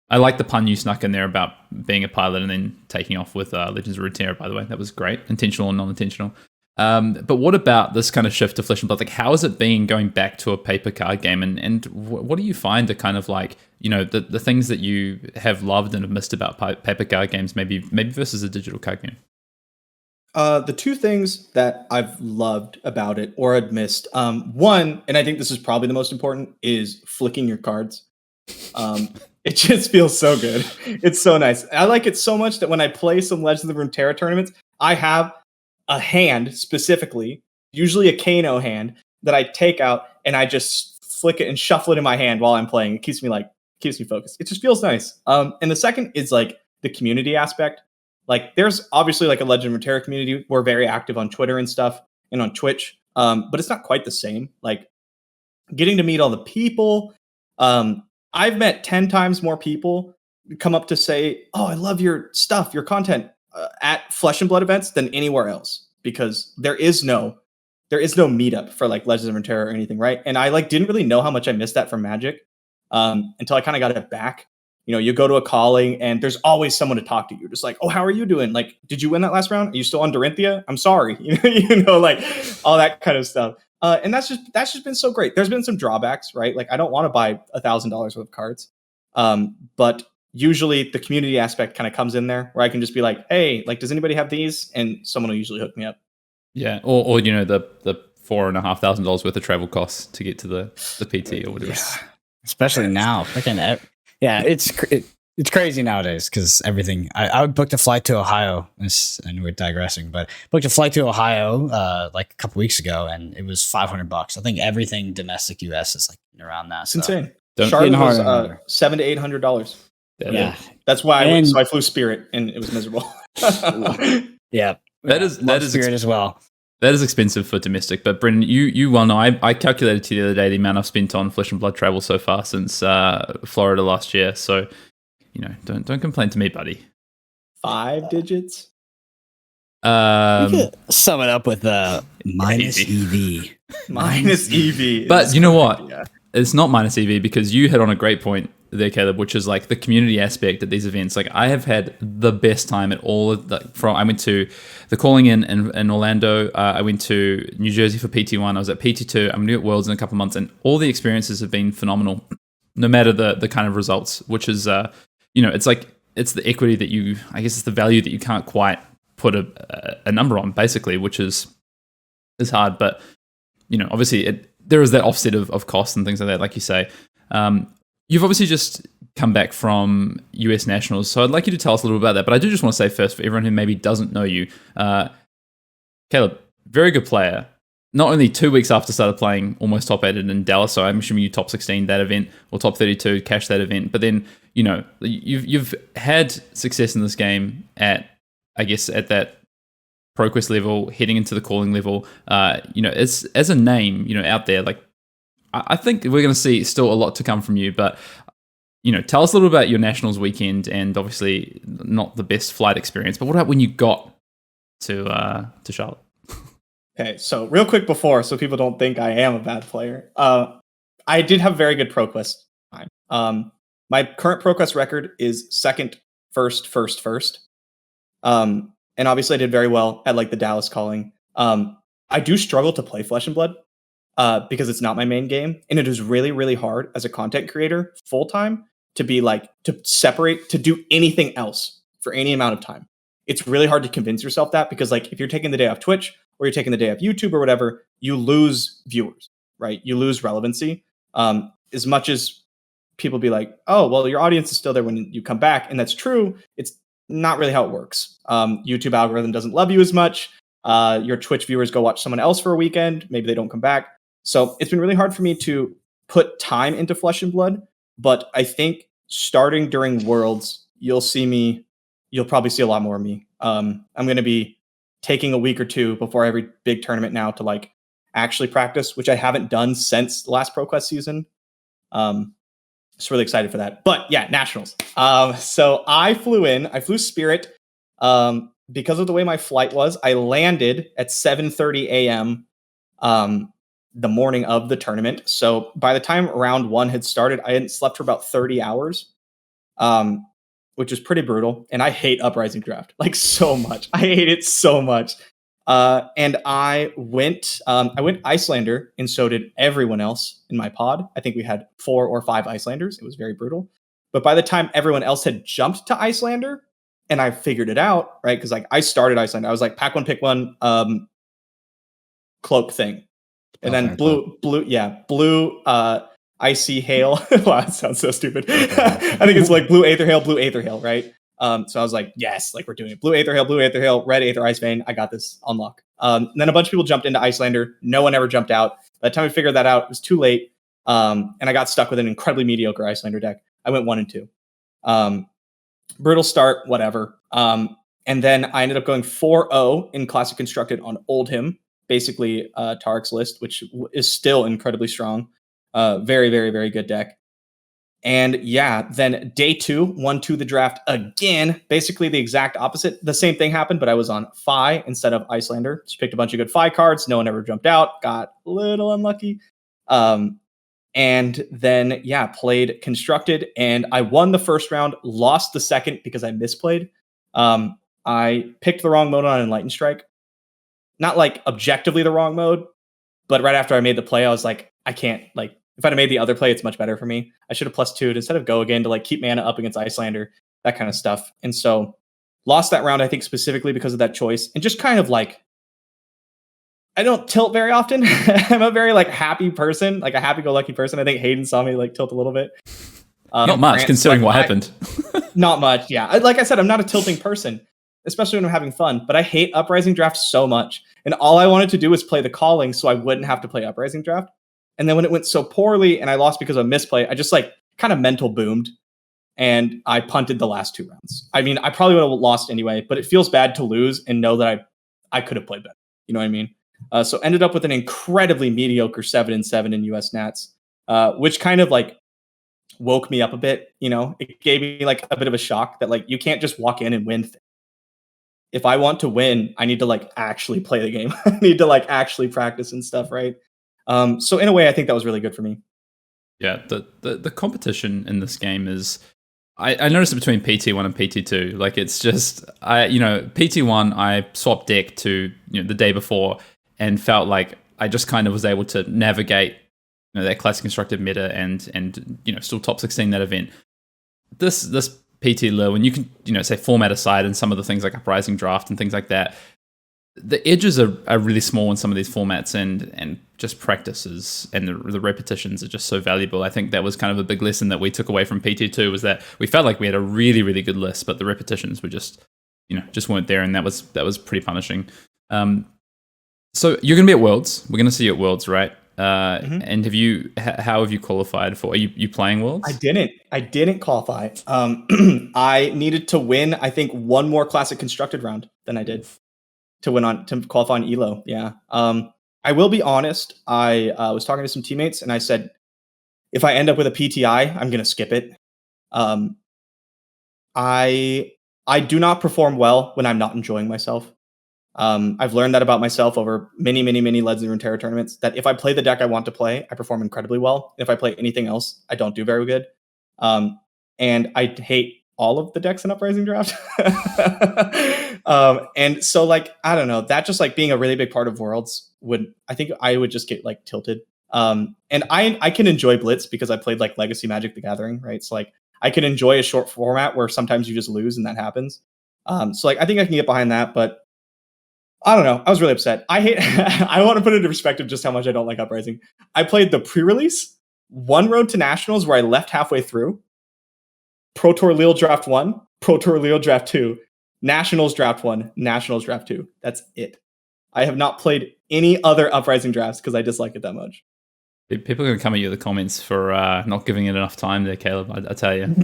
I like the pun you snuck in there about being a pilot and then taking off with Legends of Runeterra, by the way. That was great. Intentional and non-intentional. But what about this kind of shift to Flesh and Blood? Like, how is it being going back to a paper card game? And what do you find are kind of like, the things that you have loved and have missed about paper card games, maybe versus a digital card game? The two things that I've loved about it or had missed, one, and I think this is probably the most important, is flicking your cards. It just feels so good. It's so nice. I like it so much that when I play some Legends of Runeterra tournaments, I have a hand specifically, usually a Kano hand, that I take out and I just flick it and shuffle it in my hand while I'm playing. It keeps me focused. It just feels nice. And the second is like the community aspect. Like there's obviously like a Legend of Runeterra community. We're very active on Twitter and stuff and on Twitch. But it's not quite the same. Like getting to meet all the people. I've met 10 times more people come up to say, "Oh, I love your stuff, your content," at Flesh and Blood events than anywhere else, because there is no meetup for like Legends of Runeterra or anything, right? And I like didn't really know how much I missed that from Magic until I kind of got it back. You go to a calling and there's always someone to talk to. You're just like, "Oh, how are you doing? Like, did you win that last round? Are you still on Dorinthia? I'm sorry," like all that kind of stuff. And that's just been so great. There's been some drawbacks, right? Like I don't want to buy $1,000 worth of cards, but usually the community aspect kind of comes in there where I can just be like, "Hey, like, does anybody have these?" And someone will usually hook me up. Yeah, or the $4,500 worth of travel costs to get to the PT or whatever. Yeah. Especially now, freaking it's crazy nowadays because everything. I booked a flight to Ohio, and we're digressing, but booked a flight to Ohio like a couple weeks ago, and it was $500. I think everything domestic US is like around that. It's insane. Don't- Charlotte was $700 to $800. Yeah, That's why I flew Spirit, and it was miserable. yeah, that is Spirit as well. That is expensive for domestic, but Brendan, you well know. I calculated to you the other day the amount I've spent on Flesh and Blood travel so far since Florida last year. So, don't complain to me, buddy. 5 digits. You could sum it up with minus EV. Minus EV. But you know what? Yeah. It's not minus EV, because you hit on a great point there, Caleb, which is like the community aspect at these events. Like I have had the best time at all of I went to the calling in Orlando. I went to New Jersey for PT1. I was at PT2. I'm new at Worlds in a couple of months, and all the experiences have been phenomenal, no matter the kind of results, which is, it's the equity that I guess it's the value that you can't quite put a number on, basically, which is hard. But, obviously there is that offset of costs and things like that, like you say. You've obviously just come back from US Nationals, so I'd like you to tell us a little about that. But I do just want to say first, for everyone who maybe doesn't know you, Caleb, very good player. Not only 2 weeks after started playing, almost top 8 in Dallas, so I'm assuming you top 16 that event, or top 32, cashed that event. But then, you've had success in this game at that ProQuest level, heading into the calling level. As a name, out there, like, I think we're going to see still a lot to come from you, but tell us a little about your Nationals weekend, and obviously not the best flight experience, but what about when you got to Charlotte? Okay, so real quick before, so people don't think I am a bad player, I did have very good ProQuest time. My current ProQuest record is second, first. And obviously I did very well at like the Dallas calling. I do struggle to play Flesh and Blood. Because it's not my main game, and it is really, really hard as a content creator full time to be like to separate to do anything else for any amount of time. It's really hard to convince yourself that, because like if you're taking the day off Twitch or you're taking the day off YouTube or whatever, you lose viewers, right? You lose relevancy. As much as people be like, "Oh, well, your audience is still there when you come back," and that's true. It's not really how it works. YouTube algorithm doesn't love you as much. Your Twitch viewers go watch someone else for a weekend. Maybe they don't come back. So it's been really hard for me to put time into Flesh and Blood, but I think starting during Worlds, you'll probably see a lot more of me. I'm going to be taking a week or two before every big tournament now to like actually practice, which I haven't done since the last ProQuest season. Just really excited for that. But yeah, Nationals. So I flew Spirit. Because of the way my flight was, I landed at 7:30 a.m. The morning of the tournament. So by the time round 1 had started, I hadn't slept for about 30 hours. which is pretty brutal. And I hate Uprising Draft like so much. I hate it so much. And I went Icelander, and so did everyone else in my pod. I think we had 4 or 5 Icelanders. It was very brutal. But by the time everyone else had jumped to Icelander, and I figured it out, right? Because like I started Icelander, I was like, pack one, pick one, cloak thing, and then blue, icy hail. Wow, that sounds so stupid. I think it's like blue Aether Hail, right? So I was like, yes, like we're doing it. Blue Aether Hail, red Aether Ice Vein. I got this. Unlock. And then a bunch of people jumped into Icelander. No one ever jumped out. By the time we figured that out, it was too late. And I got stuck with an incredibly mediocre Icelander deck. I went 1 and 2. Brutal start, whatever. And then I ended up going 4-0 in Classic Constructed on Oldhim, basically Tarek's list, which is still incredibly strong. Very, very, very good deck. And yeah, then day 2, 1-2 the draft again. Basically the exact opposite. The same thing happened, but I was on Fi instead of Icelander. Just picked a bunch of good Fi cards. No one ever jumped out. Got a little unlucky. And then, yeah, played Constructed. And I won the first round, lost the second because I misplayed. I picked the wrong mode on Enlightened Strike. Not like objectively the wrong mode, but right after I made the play, I was like, I can't, like, if I'd have made the other play, it's much better for me. I should have +2'd instead of go again to like keep mana up against Icelander, that kind of stuff. And so lost that round, I think, specifically because of that choice. And just kind of like, I don't tilt very often. I'm a very like happy person, like a happy-go-lucky person. I think Hayden saw me like tilt a little bit. Not much, considering what happened. Not much, yeah. Like I said, I'm not a tilting person, especially when I'm having fun. But I hate Uprising Draft so much. And all I wanted to do was play the Calling so I wouldn't have to play Uprising Draft. And then when it went so poorly and I lost because of a misplay, I just like kind of mental boomed. And I punted the last 2 rounds. I mean, I probably would have lost anyway, but it feels bad to lose and know that I could have played better. You know what I mean? So ended up with an incredibly mediocre 7-7 in US Nats, which kind of like woke me up a bit. You know, it gave me like a bit of a shock that like you can't just walk in and win. If I want to win, I need to like actually play the game. I need to like actually practice and stuff, right? So in a way, I think that was really good for me. Yeah, the competition in this game is, I noticed it between PT1 and PT2. Like it's just, PT1, I swapped deck to the day before and felt like I just kind of was able to navigate that Classic Constructed meta and still top 16 that event. This PT low, and you can say format aside and some of the things like Uprising Draft and things like that, the edges are really small in some of these formats, and just practices and the repetitions are just so valuable. I think that was kind of a big lesson that we took away from PT2, was that we felt like we had a really, really good list, but the repetitions were just weren't there, and that was pretty punishing. So you're going to be at Worlds. We're going to see you at Worlds, right? And how have you qualified for? Are you playing Worlds? I didn't qualify. I needed to win, I think, one more Classic Constructed round than I did to qualify on ELO. Yeah. I will be honest. I was talking to some teammates and I said, if I end up with a PTI, I'm going to skip it. I do not perform well when I'm not enjoying myself. I've learned that about myself over many, many, many Legends of Runeterra tournaments, that if I play the deck I want to play, I perform incredibly well. If I play anything else, I don't do very good. And I hate all of the decks in Uprising Draft. And so like, I don't know, that just like being a really big part of Worlds I think I would just get like tilted. And I can enjoy Blitz because I played like Legacy Magic the Gathering, right? So like I can enjoy a short format where sometimes you just lose and that happens. So like, I think I can get behind that, but I don't know. I was really upset. I want to put it into perspective just how much I don't like Uprising. I played the pre-release, one road to Nationals where I left halfway through. Pro Tour Lille Draft 1, Pro Tour Lille Draft 2, Nationals Draft 1, Nationals Draft 2. That's it. I have not played any other Uprising drafts because I dislike it that much. People are going to come at you in the comments for not giving it enough time there, Caleb. I tell you.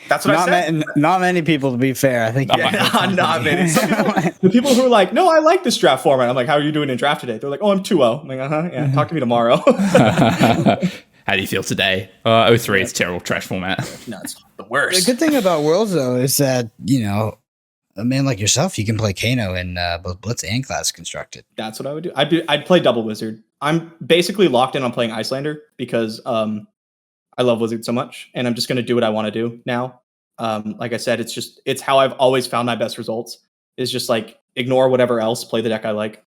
That's what I said. Not many people, to be fair. I think not many. The people who are like, no, I like this draft format. I'm like, how are you doing in draft today? They're like, oh, I'm 2-0. I'm like, yeah, talk to me tomorrow. How do you feel today? 03 is terrible, trash format. No, it's the worst. The good thing about Worlds, though, is that, a man like yourself, you can play Kano in both Blitz and Classic Constructed. That's what I would do. I'd play double Wizard. I'm basically locked in on playing Icelander because I love Wizard so much, and I'm just going to do what I want to do now. Like I said, it's how I've always found my best results. Is just like ignore whatever else, play the deck I like.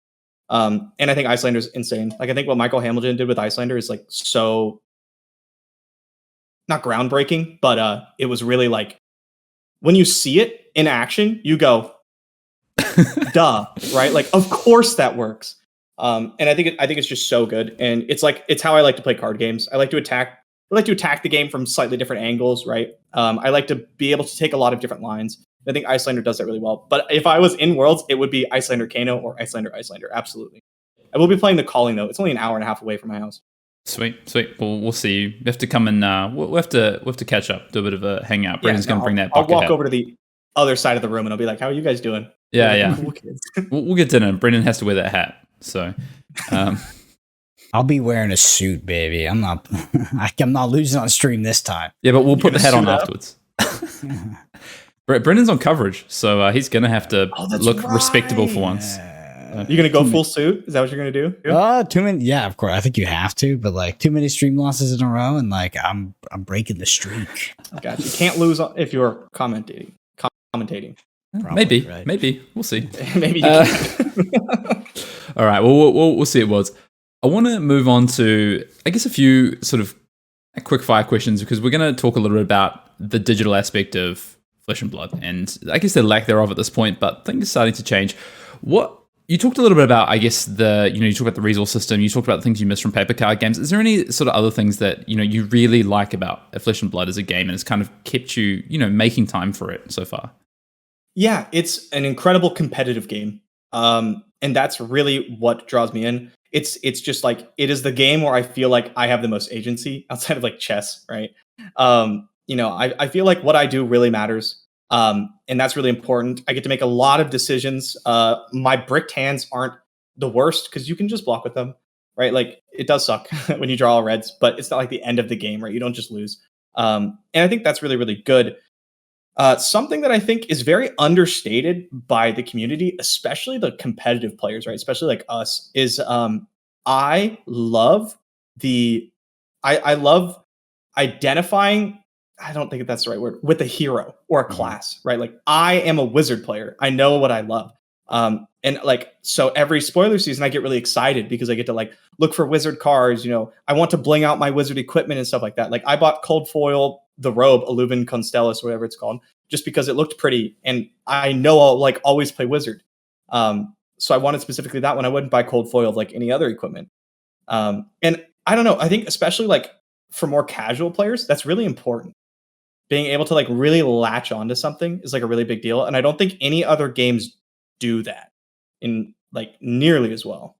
And I think Icelander's insane. Like I think what Michael Hamilton did with Icelander is like so not groundbreaking, but it was really like when you see it in action, you go, duh, right? Like of course that works. And I think it's just so good. And it's how I like to play card games. I like to attack the game from slightly different angles, right? I like to be able to take a lot of different lines. I think Icelander does that really well. But if I was in Worlds, it would be Icelander Kano or Icelander. Absolutely. I will be playing the Calling though. It's only an hour and a half away from my house. Sweet. Well, we'll see. You have to come and we'll have to catch up, do a bit of a hangout. Brendan's going to bring that. I'll walk over to the other side of the room and I'll be like, "How are you guys doing?" Yeah. Cool kids. We'll get dinner. Brendan has to wear that hat, so. I'll be wearing a suit, baby. I'm not losing on stream this time. Yeah, but we'll put the hat on afterwards. Brendan's on coverage, so he's going to have to look respectable for once. You gonna go full suit? Is that what you're gonna do? Too many. Yeah, of course. I think you have to, but like too many stream losses in a row, and like I'm breaking the streak. Gotcha. You can't lose if you're commentating. Probably, maybe, right. maybe we'll see. Maybe. You can. All right. Well, we'll see. It was. I want to move on to, I guess, a few sort of quick fire questions because we're going to talk a little bit about the digital aspect of Flesh and Blood, and I guess the lack thereof at this point. But things are starting to change. What you talked a little bit about, I guess you talked about the resource system. You talked about the things you miss from paper card games. Is there any sort of other things that you really like about Flesh and Blood as a game, and it's kind of kept you making time for it so far? Yeah, it's an incredible competitive game, and that's really what draws me in. It's just like it is the game where I feel like I have the most agency outside of like chess, right? I feel like what I do really matters. And that's really important. I get to make a lot of decisions. My bricked hands aren't the worst because you can just block with them, right? Like it does suck when you draw all reds, but it's not like the end of the game, right? You don't just lose. And I think that's really, really good. Something that I think is very understated by the community, especially the competitive players, right? Especially like us, is I love identifying, I don't think that's the right word, with a hero or a class, right? Like I am a wizard player. I know what I love. And like, so every spoiler season, I get really excited because I get to like look for wizard cards. I want to bling out my wizard equipment and stuff like that. Like I bought cold foil, the robe, Aluvan Constellus, whatever it's called, just because it looked pretty. And I know I'll like always play wizard. So I wanted specifically that one. I wouldn't buy cold foil of like any other equipment. And I don't know, I think especially like for more casual players, that's really important. Being able to like really latch onto something is like a really big deal. And I don't think any other games do that in like nearly as well.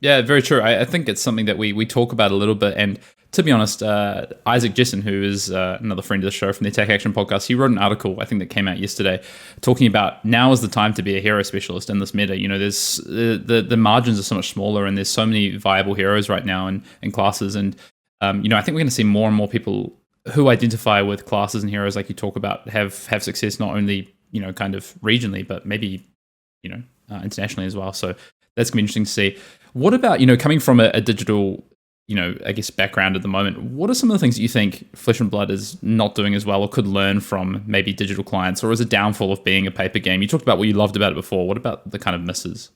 Yeah, very true. I think it's something that we talk about a little bit. And to be honest, Isaac Jessen, who is another friend of the show from the Attack Action podcast, he wrote an article, I think that came out yesterday, talking about now is the time to be a hero specialist in this meta. There's the margins are so much smaller and there's so many viable heroes right now and classes. And, I think we're going to see more and more people who identify with classes and heroes like you talk about have success not only, kind of regionally, but maybe, internationally as well. So that's going to be interesting to see. What about, coming from a digital, I guess background at the moment, what are some of the things that you think Flesh and Blood is not doing as well or could learn from maybe digital clients, or is a downfall of being a paper game? You talked about what you loved about it before. What about the kind of misses?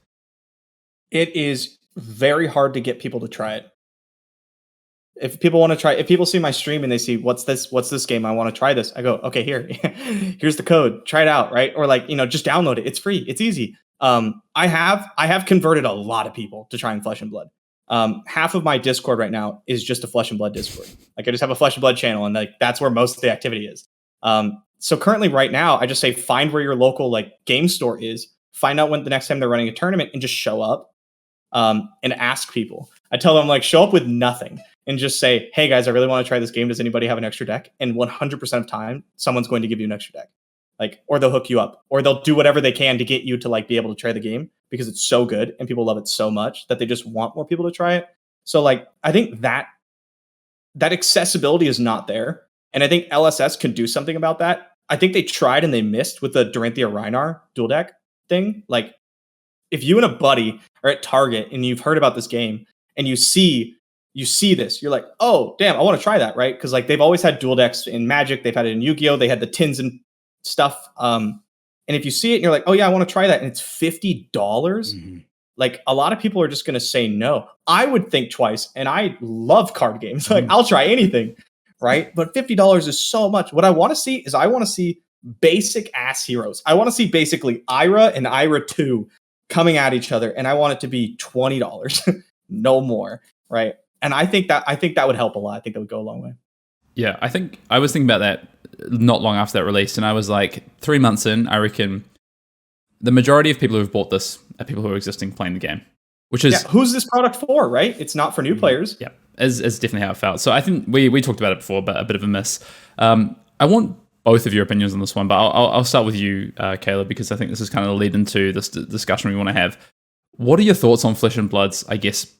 It is very hard to get people to try it. If people see my stream and they see what's this game, I want to try this. I go, okay, here's the code, try it out. Right. Or like, just download it. It's free. It's easy. I have converted a lot of people to trying Flesh and Blood. Half of my Discord right now is just a Flesh and Blood Discord. Like I just have a Flesh and Blood channel and like, that's where most of the activity is. So currently right now, I just say, find where your local like game store is, find out when the next time they're running a tournament and just show up, and ask people. I tell them like, show up with nothing and just say, hey guys, I really want to try this game. Does anybody have an extra deck? And 100% of time, someone's going to give you an extra deck. Like, or they'll hook you up, or they'll do whatever they can to get you to like be able to try the game because it's so good and people love it so much that they just want more people to try it. So like, I think that accessibility is not there. And I think LSS can do something about that. I think they tried and they missed with the Doranthea Rhinar dual deck thing. Like if you and a buddy are at Target and you've heard about this game and you see you see this, you're like, oh damn, I want to try that, right? Because like they've always had dual decks in Magic, they've had it in Yu-Gi-Oh, they had the tins and stuff. And if you see it and you're like, oh yeah, I want to try that, and it's $50, like a lot of people are just going to say no. I would think twice, and I love card games. Like I'll try anything, right? But $50 is so much. What I want to see is I want to see basic ass heroes. I want to see basically Ira and Ira 2 coming at each other, and I want it to be $20, no more, right? And I think that would help a lot. I think that would go a long way. Yeah, I think I was thinking about that not long after that release, and I was like, 3 months in, I reckon the majority of people who've bought this are people who are existing playing the game, which is who's this product for, right? It's not for new players. Yeah, is definitely how it felt. So I think we talked about it before, but a bit of a miss. I want both of your opinions on this one, but I'll start with you, Caleb, because I think this is kind of the lead into this discussion we want to have. What are your thoughts on Flesh and Blood's, I guess,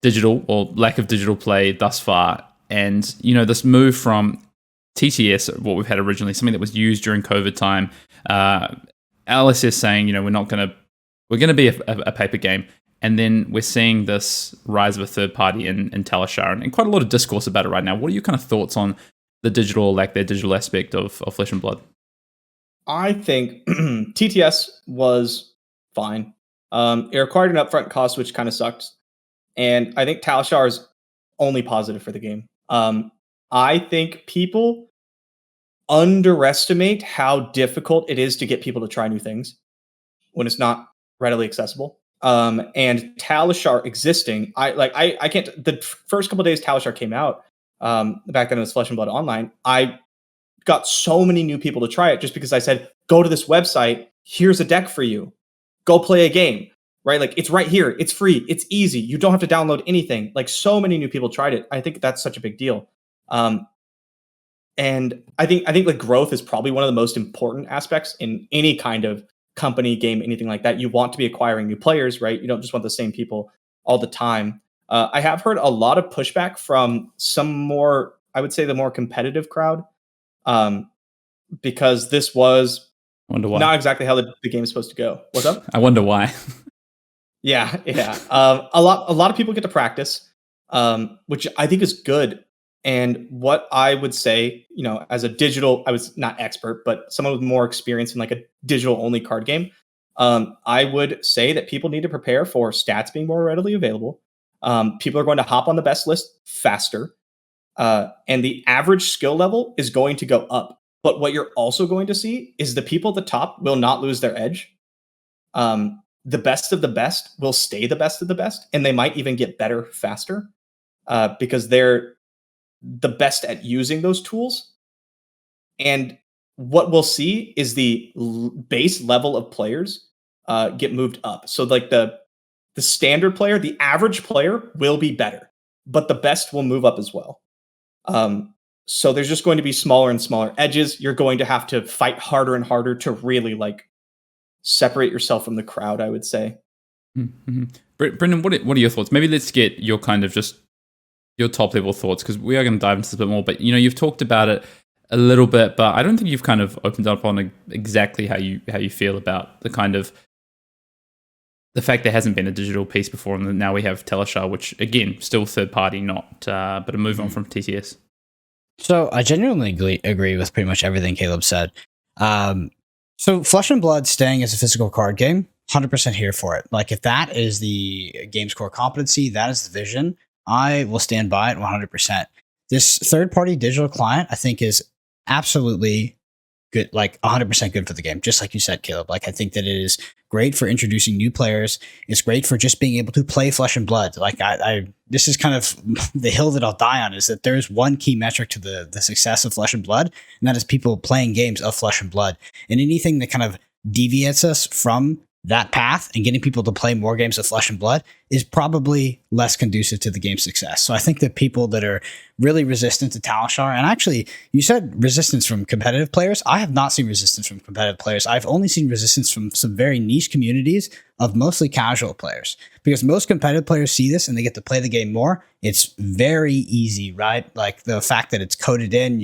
digital or lack of digital play thus far? And, you know, this move from TTS, what we've had originally, something that was used during COVID time, LSS saying, you know, we're going to be a paper game. And then we're seeing this rise of a third party in Talishar, and quite a lot of discourse about it right now. What are your kind of thoughts on the digital, like their digital aspect of Flesh and Blood? I think TTS was fine. It required an upfront cost, which kind of sucked. And I think Talishar is only positive for the game. I think people underestimate how difficult it is to get people to try new things when it's not readily accessible. And Talishar existing, I can't. The first couple of days Talishar came out, back then it was Flesh and Blood Online, I got so many new people to try it just because I said, go to this website, here's a deck for you, go play a game, right? Like it's right here, it's free, it's easy, you don't have to download anything. Like so many new people tried it. I think that's such a big deal. And I think like growth is probably one of the most important aspects in any kind of company, game, anything like that. You want to be acquiring new players, right? You don't just want the same people all the time. I have heard a lot of pushback from some more, I would say the more competitive crowd, because this was not exactly how the game is supposed to go. What's up? I wonder why. Yeah. A lot of people get to practice, which I think is good. And what I would say, you know, as a digital, I was not expert, but someone with more experience in like a digital only card game, I would say that people need to prepare for stats being more readily available. People are going to hop on the best list faster. And the average skill level is going to go up. But what you're also going to see is the people at the top will not lose their edge. The best of the best will stay the best of the best, and they might even get better faster, because they're the best at using those tools. And what we'll see is the base level of players get moved up. So like the standard player, the average player will be better, but the best will move up as well. So there's just going to be smaller and smaller edges. You're going to have to fight harder and harder to really like separate yourself from the crowd, I would say. Mm-hmm. Brendan, what are your thoughts? Maybe let's get your kind of just your top level thoughts, because we are going to dive into this a bit more. But you know, you've talked about it a little bit, but I don't think you've kind of opened up on exactly how you feel about the kind of the fact there hasn't been a digital piece before, and now we have Talishar, which again, still third party, not but a move on from TTS. So I genuinely agree with pretty much everything Caleb said. So Flesh and Blood staying as a physical card game, 100% here for it. Like if that is the game's core competency, that is the vision, I will stand by it 100%. This third-party digital client, I think, is absolutely good, like 100% good for the game. Just like you said, Caleb. Like I think that it is great for introducing new players. It's great for just being able to play Flesh and Blood. Like this is kind of the hill that I'll die on, is that there's one key metric to the success of Flesh and Blood, and that is people playing games of Flesh and Blood. And anything that kind of deviates us from that path and getting people to play more games of Flesh and Blood is probably less conducive to the game's success. So I think that people that are really resistant to Talishar, and actually you said resistance from competitive players. I have not seen resistance from competitive players. I've only seen resistance from some very niche communities of mostly casual players, because most competitive players see this and they get to play the game more. It's very easy, right? Like the fact that it's coded in,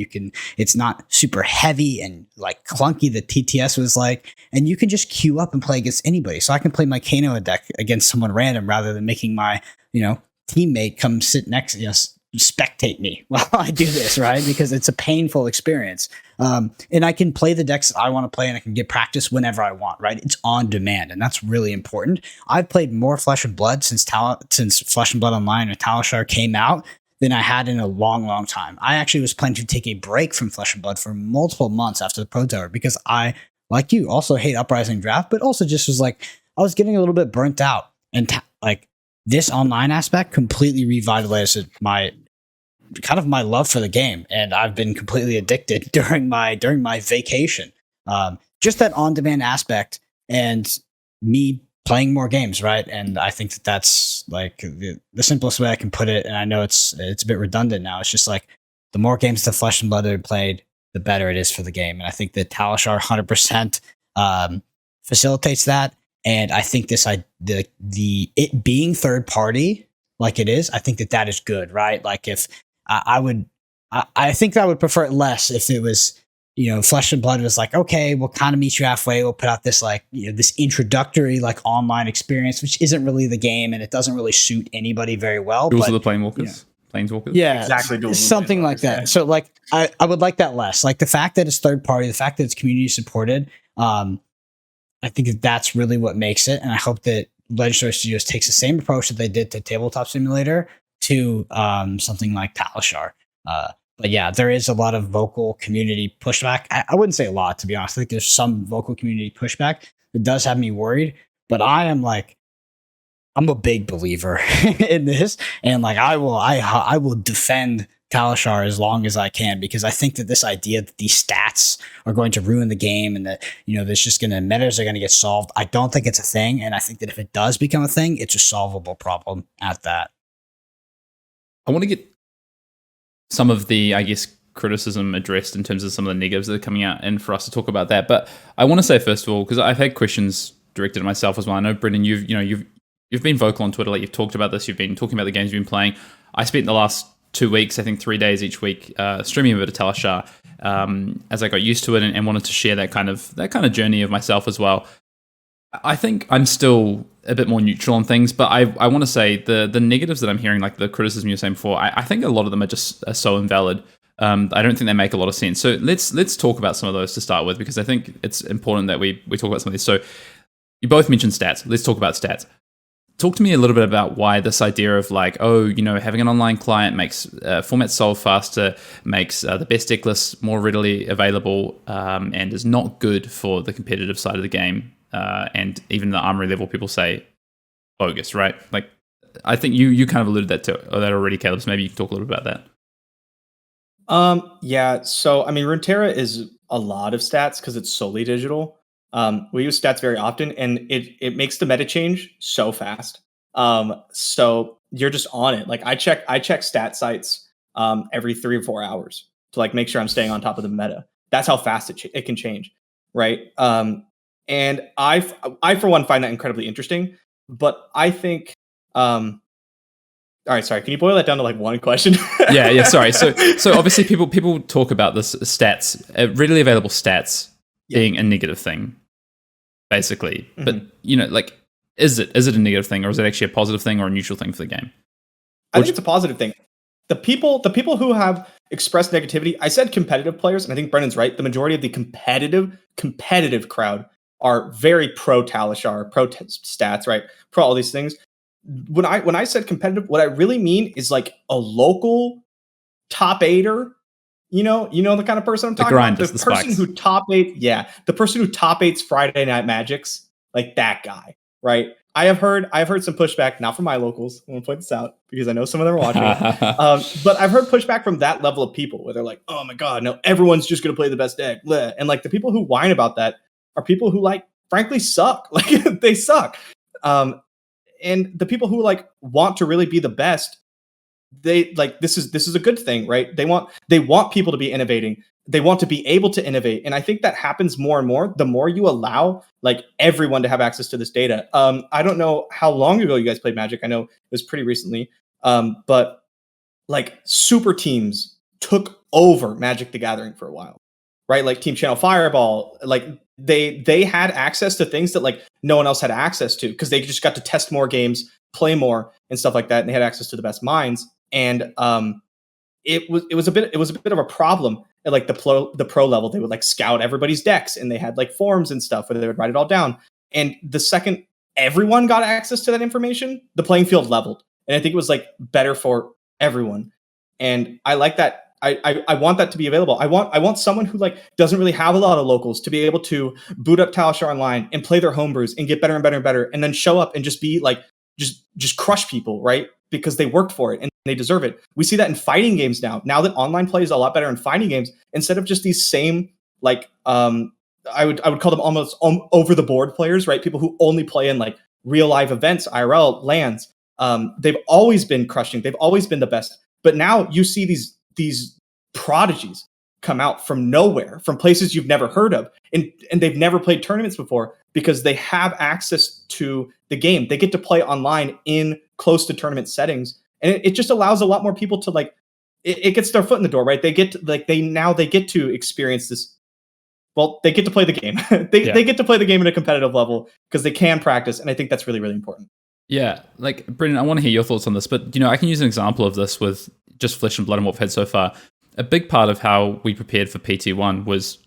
it's not super heavy and like clunky that TTS was like, and you can just queue up and play against anybody. So I can play my Kano deck against someone random rather than making my, teammate come sit next to spectate me while I do this, right? Because it's a painful experience. And I can play the decks that I want to play, and I can get practice whenever I want, right? It's on demand, and that's really important. I've played more Flesh and Blood since Flesh and Blood Online or Talishar came out than I had in a long, long time. I actually was planning to take a break from Flesh and Blood for multiple months after the Pro Tour because I, like you, also hate Uprising Draft, but also just was like, I was getting a little bit burnt out. And like this online aspect completely revitalized my love for the game, and I've been completely addicted during my vacation. Just that on-demand aspect and me playing more games, right? And I think that's like the simplest way I can put it. And I know it's a bit redundant now. It's just like the more games the Flesh and Blood are played, the better it is for the game. And I think that Talishar 100% facilitates that. And I think the it being third party like it is, I think that is good, right? Like if I think I would prefer it less if it was, Flesh and Blood was like, okay, we'll kind of meet you halfway. We'll put out this this introductory online experience, which isn't really the game, and it doesn't really suit anybody very well. Duels of the Planeswalkers. Planeswalkers. Yeah, exactly. Something like that. Yeah. So I would like that less. Like the fact that it's third party, the fact that it's community supported. I think that's really what makes it, and I hope that Legendary Studios takes the same approach that they did to Tabletop Simulator to something like Talishar. But yeah, there is a lot of vocal community pushback. I wouldn't say a lot, to be honest. I think there's some vocal community pushback that does have me worried. But I'm a big believer in this, and I will defend Talishar as long as I can, because I think that this idea that these stats are going to ruin the game and that there's just metas are going to get solved. I don't think it's a thing, and I think that if it does become a thing, it's a solvable problem at that. I want to get some of the, I guess, criticism addressed in terms of some of the negatives that are coming out, and for us to talk about that. But I want to say, first of all, because I've had questions directed at myself as well. I know, Brendan, you've been vocal on Twitter, like you've talked about this, you've been talking about the games you've been playing. I spent the last 2 weeks, I think 3 days each week, streaming a bit of Talishar as I got used to it and wanted to share that kind of journey of myself as well. I think I'm still a bit more neutral on things, but I want to say the negatives that I'm hearing, like the criticism you were saying before, I think a lot of them are just so invalid. I don't think they make a lot of sense. So let's talk about some of those to start with, because I think it's important that we talk about some of these. So you both mentioned stats. Let's talk about stats. Talk to me a little bit about why this idea of having an online client makes formats solve faster, makes the best deck lists more readily available, and is not good for the competitive side of the game. And even the armory level, people say bogus, right? Like, I think you kind of alluded that already, Caleb. So maybe you can talk a little bit about that. Yeah. So I mean, Runeterra is a lot of stats because it's solely digital. We use stats very often, and it makes the meta change so fast. So you're just on it. Like I check stat sites every 3 or 4 hours to make sure I'm staying on top of the meta. That's how fast it can change, right? And I for one find that incredibly interesting. But I think, all right, sorry. Can you boil that down to one question? Yeah. Sorry. So obviously people talk about this stats, readily available stats being a negative thing, basically. But is it a negative thing, or is it actually a positive thing or a neutral thing for the game? I think it's a positive thing. The people who have expressed negativity, I said competitive players, and I think Brendan's right. The majority of the competitive crowd are very pro Talishar, pro stats, right? Pro all these things. When I said competitive, what I really mean is a local top eighter. You know the kind of person I'm talking about. The person who top eight, the person who top eights Friday Night Magics, like that guy, right? I've heard some pushback, not from my locals. I want to point this out because I know some of them are watching. But I've heard pushback from that level of people where they're like, "Oh my god, no, everyone's just going to play the best deck," and the people who whine about that are people who frankly suck. They suck. And the people who want to really be the best, they this is a good thing, right? They want people to be innovating. They want to be able to innovate. And I think that happens more and more the more you allow everyone to have access to this data. I don't know how long ago you guys played Magic. I know it was pretty recently. But super teams took over Magic the Gathering for a while, right? Team Channel Fireball, they had access to things that like no one else had access to because they just got to test more games, play more, and stuff like that, and they had access to the best minds. And it was a bit of a problem at like the pro level. They would like scout everybody's decks, and they had like forums and stuff where they would write it all down. And the second everyone got access to that information, the playing field leveled, and I think it was like better for everyone. And I like that. I want that to be available. I want someone who like doesn't really have a lot of locals to be able to boot up Talishar Online and play their homebrews and get better and better and better, and then show up and just be like just crush people, right? Because they worked for it and they deserve it. We see that in fighting games now. Now that online play is a lot better in fighting games, instead of just these same like I would call them almost over the board players, right? People who only play in like real live events, IRL lands. They've always been crushing. They've always been the best. But now you see these prodigies come out from nowhere, from places you've never heard of, and they've never played tournaments before because they have access to the game. They get to play online in close to tournament settings, and it just allows a lot more people to like. It gets their foot in the door, right? They get to, like they get to experience this. Well, they get to play the game. They get to play the game at a competitive level because they can practice, and I think that's really, really important. Yeah, like Brendan, I want to hear your thoughts on this, but I can use an example of this with just Flesh and Blood and what we've had so far. A big part of how we prepared for PT1 was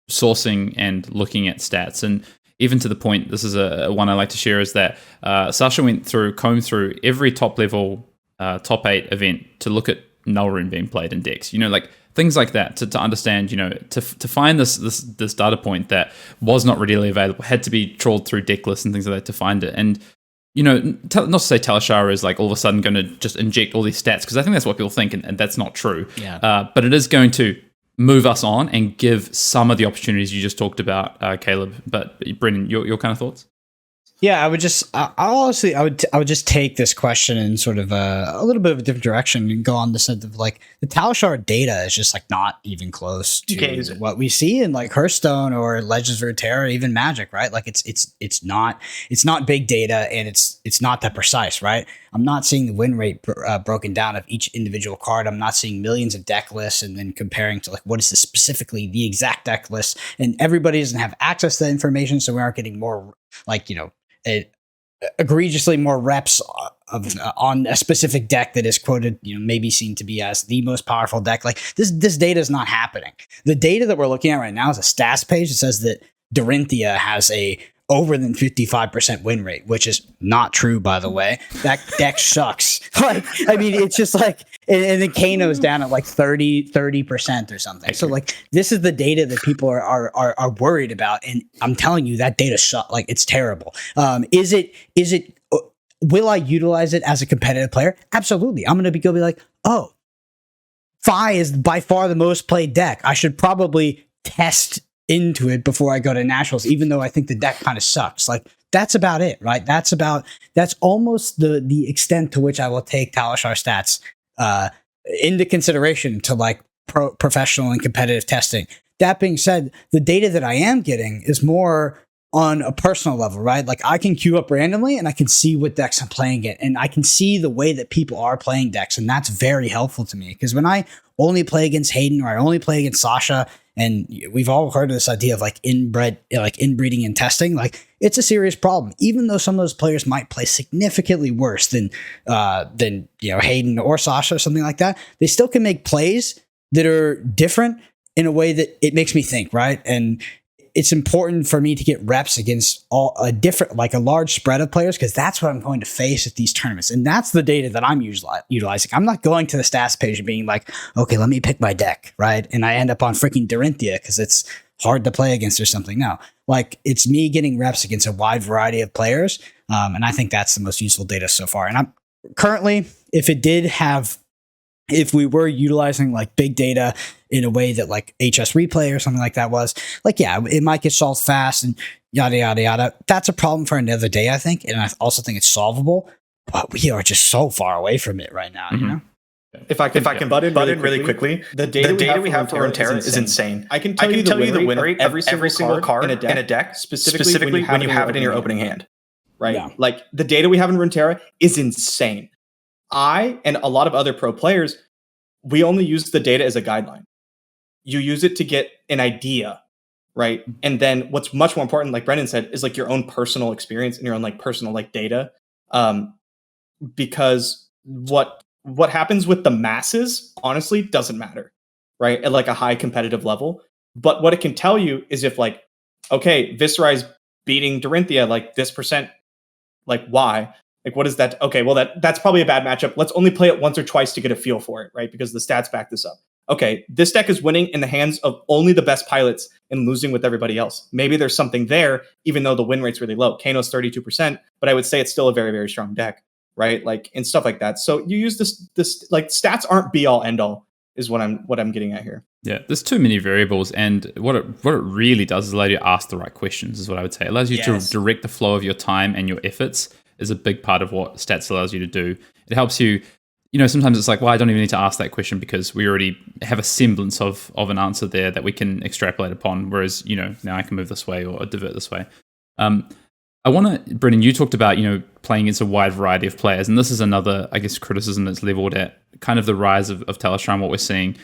sourcing and looking at stats, and even to the point, this is a one I like to share, is that Sasha combed through every top level, top 8 event to look at null rune being played in decks. Like things like that to understand, to find this data point that was not readily available, had to be trawled through deck lists and things like that to find it. And not to say Talishar is like all of a sudden going to just inject all these stats, because I think that's what people think, and that's not true. Yeah. But it is going to move us on and give some of the opportunities you just talked about, Caleb. But Brendan, your kind of thoughts? Yeah, I would just take this question in sort of a little bit of a different direction and go on the sense of like the Talishar data is just like not even close to what we see in like Hearthstone or Legends of Runeterra, even Magic, right? Like it's not big data, and it's not that precise, right? I'm not seeing the win rate broken down of each individual card. I'm not seeing millions of deck lists and then comparing to like what is specifically the exact deck list, and everybody doesn't have access to that information, so we aren't getting more like egregiously more reps on a specific deck that is quoted, maybe seen to be as the most powerful deck. Like this data is not happening. The data that we're looking at right now is a stats page that says that Dorinthia has a over than 55% win rate, which is not true, by the way. That deck sucks. Like, I mean, it's just like, and then Kano's down at like 30% or something. So like, this is the data that people are worried about. And I'm telling you, that data sucks. Like, it's terrible. Is it, will I utilize it as a competitive player? Absolutely. I'm going to go be like, oh, Fi is by far the most played deck. I should probably test into it before I go to nationals, even though I think the deck kind of sucks. Like, that's about it, right? That's almost the extent to which I will take Talishar stats into consideration to like professional and competitive testing. That being said, the data that I am getting is more on a personal level, right? Like, I can queue up randomly and I can see what decks I'm playing it, and I can see the way that people are playing decks, and that's very helpful to me, because when I only play against Hayden or I only play against Sasha, and we've all heard of this idea of like inbreeding and testing, like it's a serious problem. Even though some of those players might play significantly worse than Hayden or Sasha or something like that, they still can make plays that are different in a way that it makes me think, right? And it's important for me to get reps against a large spread of players, because that's what I'm going to face at these tournaments. And that's the data that I'm utilizing. I'm not going to the stats page and being like, okay, let me pick my deck, right? And I end up on freaking Dorinthia because it's hard to play against or something. No, like, it's me getting reps against a wide variety of players. And I think that's the most useful data so far. And I'm currently, if we were utilizing like big data in a way that like HS replay or something like that was, like, yeah, it might get solved fast and yada, yada, yada. That's a problem for another day, I think. And I also think it's solvable, but we are just so far away from it right now, you know? If I can butt in really quickly, the data we have for Runeterra is insane. I can tell you the win rate of every single card in a deck, specifically when you have it in your opening hand, right? Yeah. Like, the data we have in Runeterra is insane. I and a lot of other pro players, we only use the data as a guideline. You use it to get an idea right? And then what's much more important, like Brendan said, is like your own personal experience and your own like personal like data. Because what happens with the masses honestly doesn't matter, right? At like a high competitive level. But what it can tell you is if like, okay, Viserai's beating Dorinthia like this percent, like why? Like what is that? Okay, well that's probably a bad matchup. Let's only play it once or twice to get a feel for it, right? Because the stats back this up. Okay, this deck is winning in the hands of only the best pilots and losing with everybody else. Maybe there's something there, even though the win rate's really low. Kano's 32%, but I would say it's still a very, very strong deck, right? Like and stuff like that. So you use this like stats aren't be all end all is what I'm getting at here. Yeah, there's too many variables, and what it really does is allow you to ask the right questions, is what I would say. It allows you to direct the flow of your time and your efforts is a big part of what stats allows you to do. It helps you, sometimes it's like, well, I don't even need to ask that question because we already have a semblance of an answer there that we can extrapolate upon, whereas, now I can move this way or divert this way. I want to, Brendan, you talked about, playing against a wide variety of players, and this is another, I guess, criticism that's leveled at kind of the rise of Talishar and what we're seeing.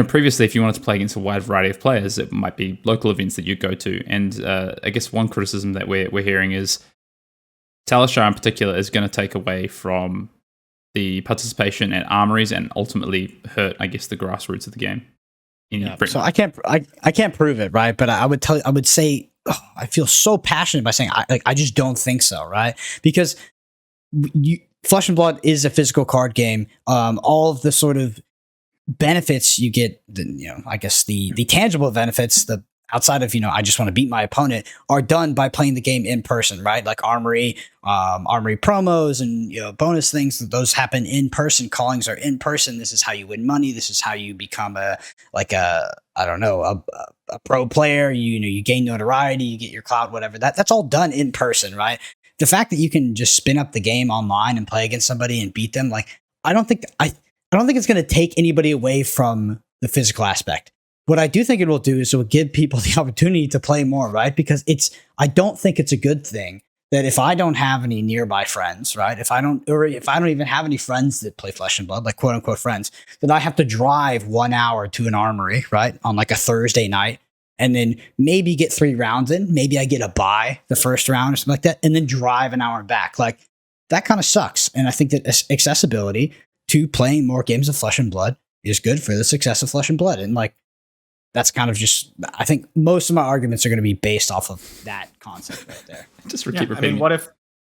Previously, if you wanted to play against a wide variety of players, it might be local events that you go to. And I guess one criticism that we're hearing is Talishar in particular is going to take away from the participation at armories and ultimately hurt, I guess, the grassroots of the game. So I can't prove it, right? But I would say, I feel so passionate by saying I just don't think so, right? Because Flesh and Blood is a physical card game. All of the sort of benefits you get, I guess the tangible benefits, the outside of I just want to beat my opponent, are done by playing the game in person, right? Like armory promos and bonus things. Those happen in person. Callings are in person. This is how you win money. This is how you become a pro player. You gain notoriety. You get your clout. Whatever. That's all done in person, right? The fact that you can just spin up the game online and play against somebody and beat them, like I don't think it's going to take anybody away from the physical aspect. What I do think it will do is it will give people the opportunity to play more, right? Because I don't think it's a good thing that if I don't have any nearby friends, right? If I don't even have any friends that play Flesh and Blood, like quote unquote friends, that I have to drive 1 hour to an armory, right? On like a Thursday night, and then maybe get 3 rounds in. Maybe I get a bye the first round or something like that, and then drive an hour back. Like that kind of sucks. And I think that accessibility to playing more games of Flesh and Blood is good for the success of Flesh and Blood. And like, that's kind of just, I think most of my arguments are going to be based off of that concept right there. Just keep repeating. I mean, what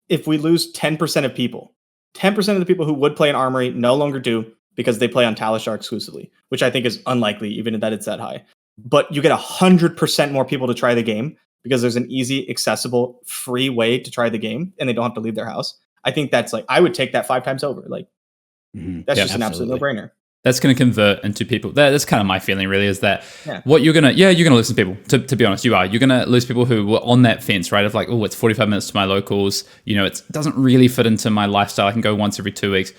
if we lose 10% of people? 10% of the people who would play an armory no longer do because they play on Talishar exclusively, which I think is unlikely, even that it's that high. But you get 100% more people to try the game because there's an easy, accessible, free way to try the game, and they don't have to leave their house. I think that's like, I would take that 5 times over. Like, that's just an absolute no-brainer. That's going to convert into people. That's kind of my feeling, really, is that what you're going to lose some people. To be honest, you're going to lose people who were on that fence, right? Of like, oh, it's 45 minutes to my locals. It doesn't really fit into my lifestyle. I can go once every 2 weeks.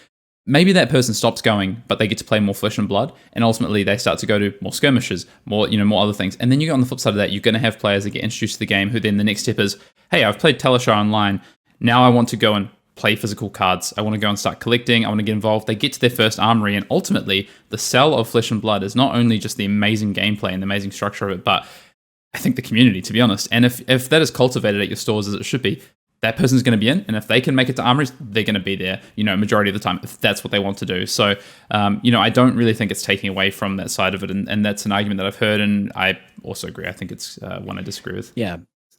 Maybe that person stops going, but they get to play more Flesh and Blood, and ultimately they start to go to more skirmishes, more other things. And then you go on the flip side of that, you're going to have players that get introduced to the game who then the next step is, hey, I've played Talishar online. Now I want to go and play physical cards. I want to go and start collecting. I want to get involved. They get to their first armory, and ultimately the sell of Flesh and Blood is not only just the amazing gameplay and the amazing structure of it, but I think the community, to be honest. And if that is cultivated at your stores as it should be, that person's going to be in, and if they can make it to armories, they're going to be there, majority of the time, if that's what they want to do. So, I don't really think it's taking away from that side of it, and that's an argument that I've heard, and I also agree. I think it's one I disagree with. Yeah.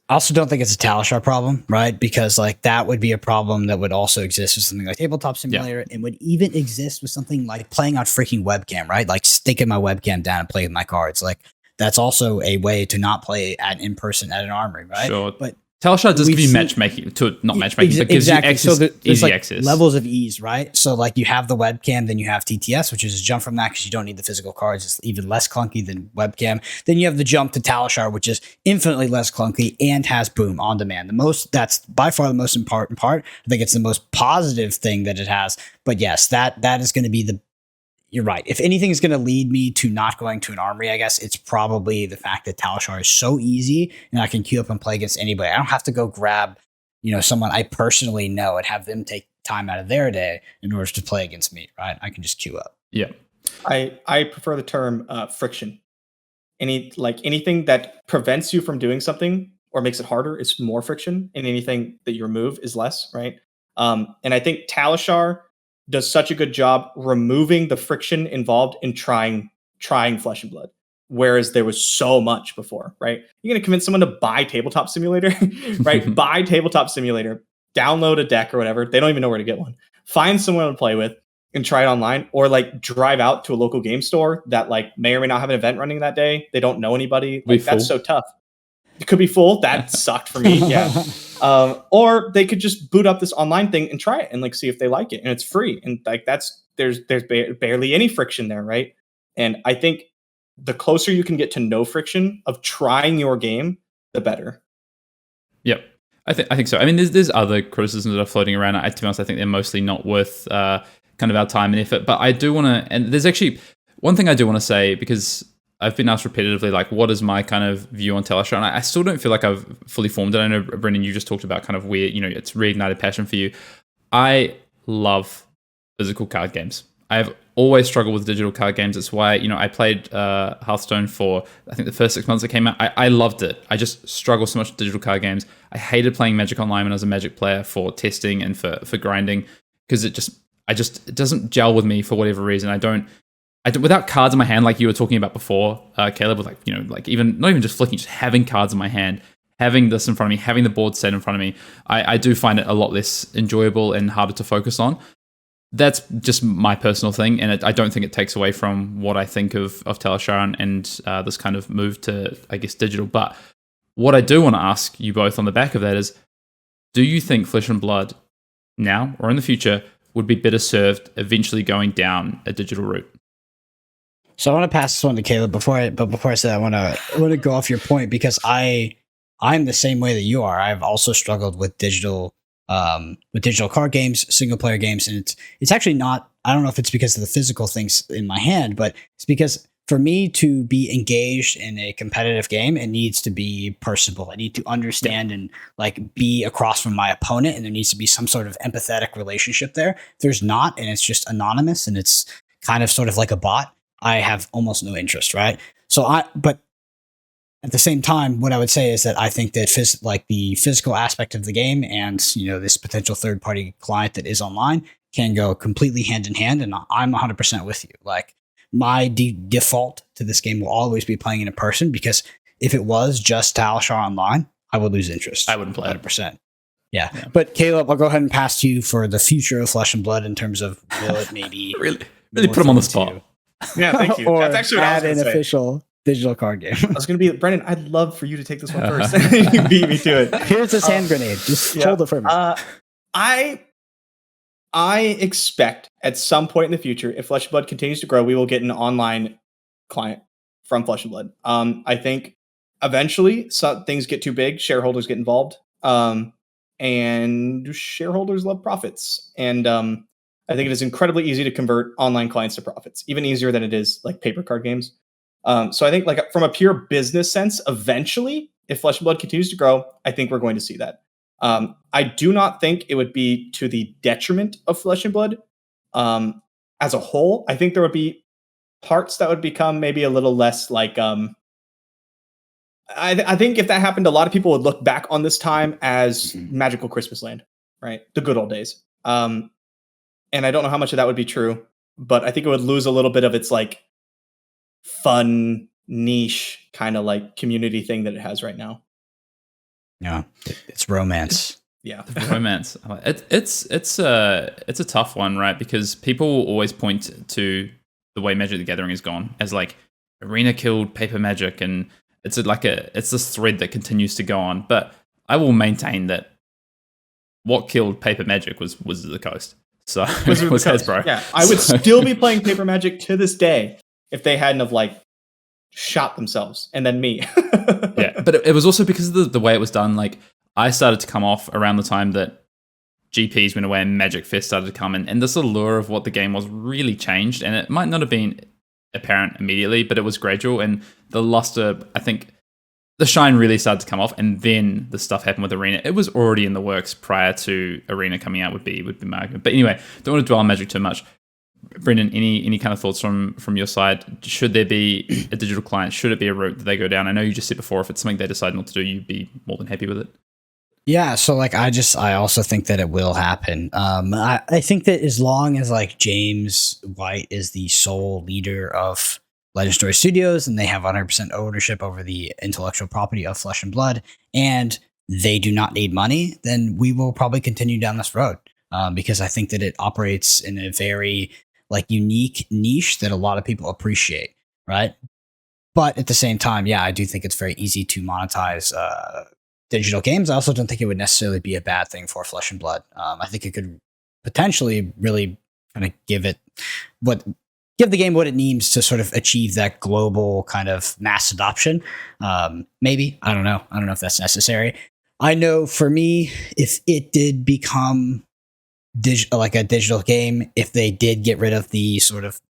I also don't think it's a Talishar problem, right? Because like that would be a problem that would also exist with something like Tabletop Simulator, and would even exist with something like playing on freaking webcam, right? Like sticking my webcam down and playing with my cards. Like that's also a way to not play in person at an armory, right? Sure. But Talishar does give you matchmaking, but gives you access, so there's easy like access. Levels of ease, right? So like you have the webcam, then you have TTS, which is a jump from that because you don't need the physical cards. It's even less clunky than webcam. Then you have the jump to Talishar, which is infinitely less clunky and has boom on demand. That's by far the most important part. I think it's the most positive thing that it has. But yes, that is going to be you're right. If anything is going to lead me to not going to an armory, I guess it's probably the fact that Talishar is so easy and I can queue up and play against anybody. I don't have to go grab, someone I personally know and have them take time out of their day in order to play against me, right? I can just queue up. Yeah. I prefer the term friction. anything that prevents you from doing something or makes it harder is more friction, and anything that you remove is less, right? And I think Talishar does such a good job removing the friction involved in trying Flesh and Blood, whereas there was so much before, right? You're going to convince someone to buy Tabletop Simulator, right? Buy Tabletop Simulator, download a deck or whatever. They don't even know where to get one. Find someone to play with and try it online, or like drive out to a local game store that like may or may not have an event running that day. They don't know anybody. Like, that's so tough. It could be full. That sucked for me. Yeah. Or they could just boot up this online thing and try it and like see if they like it, and it's free. And like there's barely any friction there, right? And I think the closer you can get to no friction of trying your game, the better. Yep. I think so. I mean, there's other criticisms that are floating around. To be honest, I think they're mostly not worth kind of our time and effort. But I do want to, and there's actually one thing I do want to say, because I've been asked repetitively, like, what is my kind of view on Talishar? And I still don't feel like I've fully formed it. I know, Brendan, you just talked about kind of where, it's reignited passion for you. I love physical card games. I've always struggled with digital card games. It's why, I played Hearthstone for, I think, the first 6 months it came out. I loved it. I just struggle so much with digital card games. I hated playing Magic Online when I was a Magic player for testing and for grinding, because it doesn't gel with me for whatever reason. I don't, without cards in my hand, like you were talking about before, Caleb, with like even, not even just flicking, just having cards in my hand, having this in front of me, having the board set in front of me, I do find it a lot less enjoyable and harder to focus on. That's just my personal thing, and I don't think it takes away from what I think of Talishar and this kind of move to, I guess, digital. But what I do want to ask you both on the back of that is, do you think Flesh and Blood now or in the future would be better served eventually going down a digital route? So I want to pass this one to Caleb before I say that, I want to go off your point, because I'm the same way that you are. I've also struggled with digital card games, single player games, and it's actually not. I don't know if it's because of the physical things in my hand, but it's because for me to be engaged in a competitive game, it needs to be personable. I need to understand and like be across from my opponent, and there needs to be some sort of empathetic relationship there. If there's not, and it's just anonymous and it's kind of sort of like a bot, I have almost no interest, right? But at the same time, what I would say is that I think that the physical aspect of the game and this potential third-party client that is online can go completely hand in hand, and I'm 100% with you. Like, my default to this game will always be playing in person, because if it was just Talishar online, I would lose interest. I wouldn't play 100%. Yeah. But Caleb, I'll go ahead and pass to you for the future of Flesh and Blood in terms of will it maybe really put him on the spot. Yeah, thank you. Or that's actually what I was add going to an say. official digital card game. I was going to be, Brendan, I'd love for you to take this one first. You beat me to it. Here's this hand grenade. Just hold it for me. I expect at some point in the future, if Flesh and Blood continues to grow, we will get an online client from Flesh and Blood. I think eventually things get too big, shareholders get involved, and shareholders love profits. And I think it is incredibly easy to convert online clients to profits, even easier than it is like paper card games. So I think, like, from a pure business sense, eventually, if Flesh and Blood continues to grow, I think we're going to see that. I do not think it would be to the detriment of Flesh and Blood as a whole. I think there would be parts that would become maybe a little less like. I think if that happened, a lot of people would look back on this time as Magical Christmas Land, right? The good old days. And I don't know how much of that would be true, but I think it would lose a little bit of its like fun niche kind of like community thing that it has right now. Yeah, it's romance. Yeah, romance. It's a tough one, right? Because people will always point to the way Magic the Gathering is gone as like Arena killed Paper Magic, and it's this thread that continues to go on. But I will maintain that what killed Paper Magic was Wizards of the Coast. So it was Hasbro. Yeah, I would still be playing Paper Magic to this day if they hadn't have like shot themselves and then me. Yeah, but it was also because of the way it was done. Like, I started to come off around the time that GPs went away and Magic Fest started to come in, and this allure of what the game was really changed. And it might not have been apparent immediately, but it was gradual, and the luster, I think, the shine really started to come off, and then the stuff happened with Arena. It was already in the works prior to Arena coming out, would be my argument. But anyway, don't want to dwell on Magic too much. Brendan, any kind of thoughts from your side? Should there be a digital client? Should it be a route that they go down? I know you just said before, if it's something they decide not to do, you'd be more than happy with it. Yeah, so like I also think that it will happen. I think that as long as like James White is the sole leader of Legend Story Studios and they have 100% ownership over the intellectual property of Flesh and Blood, and they do not need money, then we will probably continue down this road. Because I think that it operates in a very like unique niche that a lot of people appreciate, right? But at the same time, yeah, I do think it's very easy to monetize digital games. I also don't think it would necessarily be a bad thing for Flesh and Blood. I think it could potentially really kind of give the game what it needs to sort of achieve that global kind of mass adoption. Maybe. I don't know if that's necessary. I know for me, if it did become like a digital game, if they did get rid of the sort of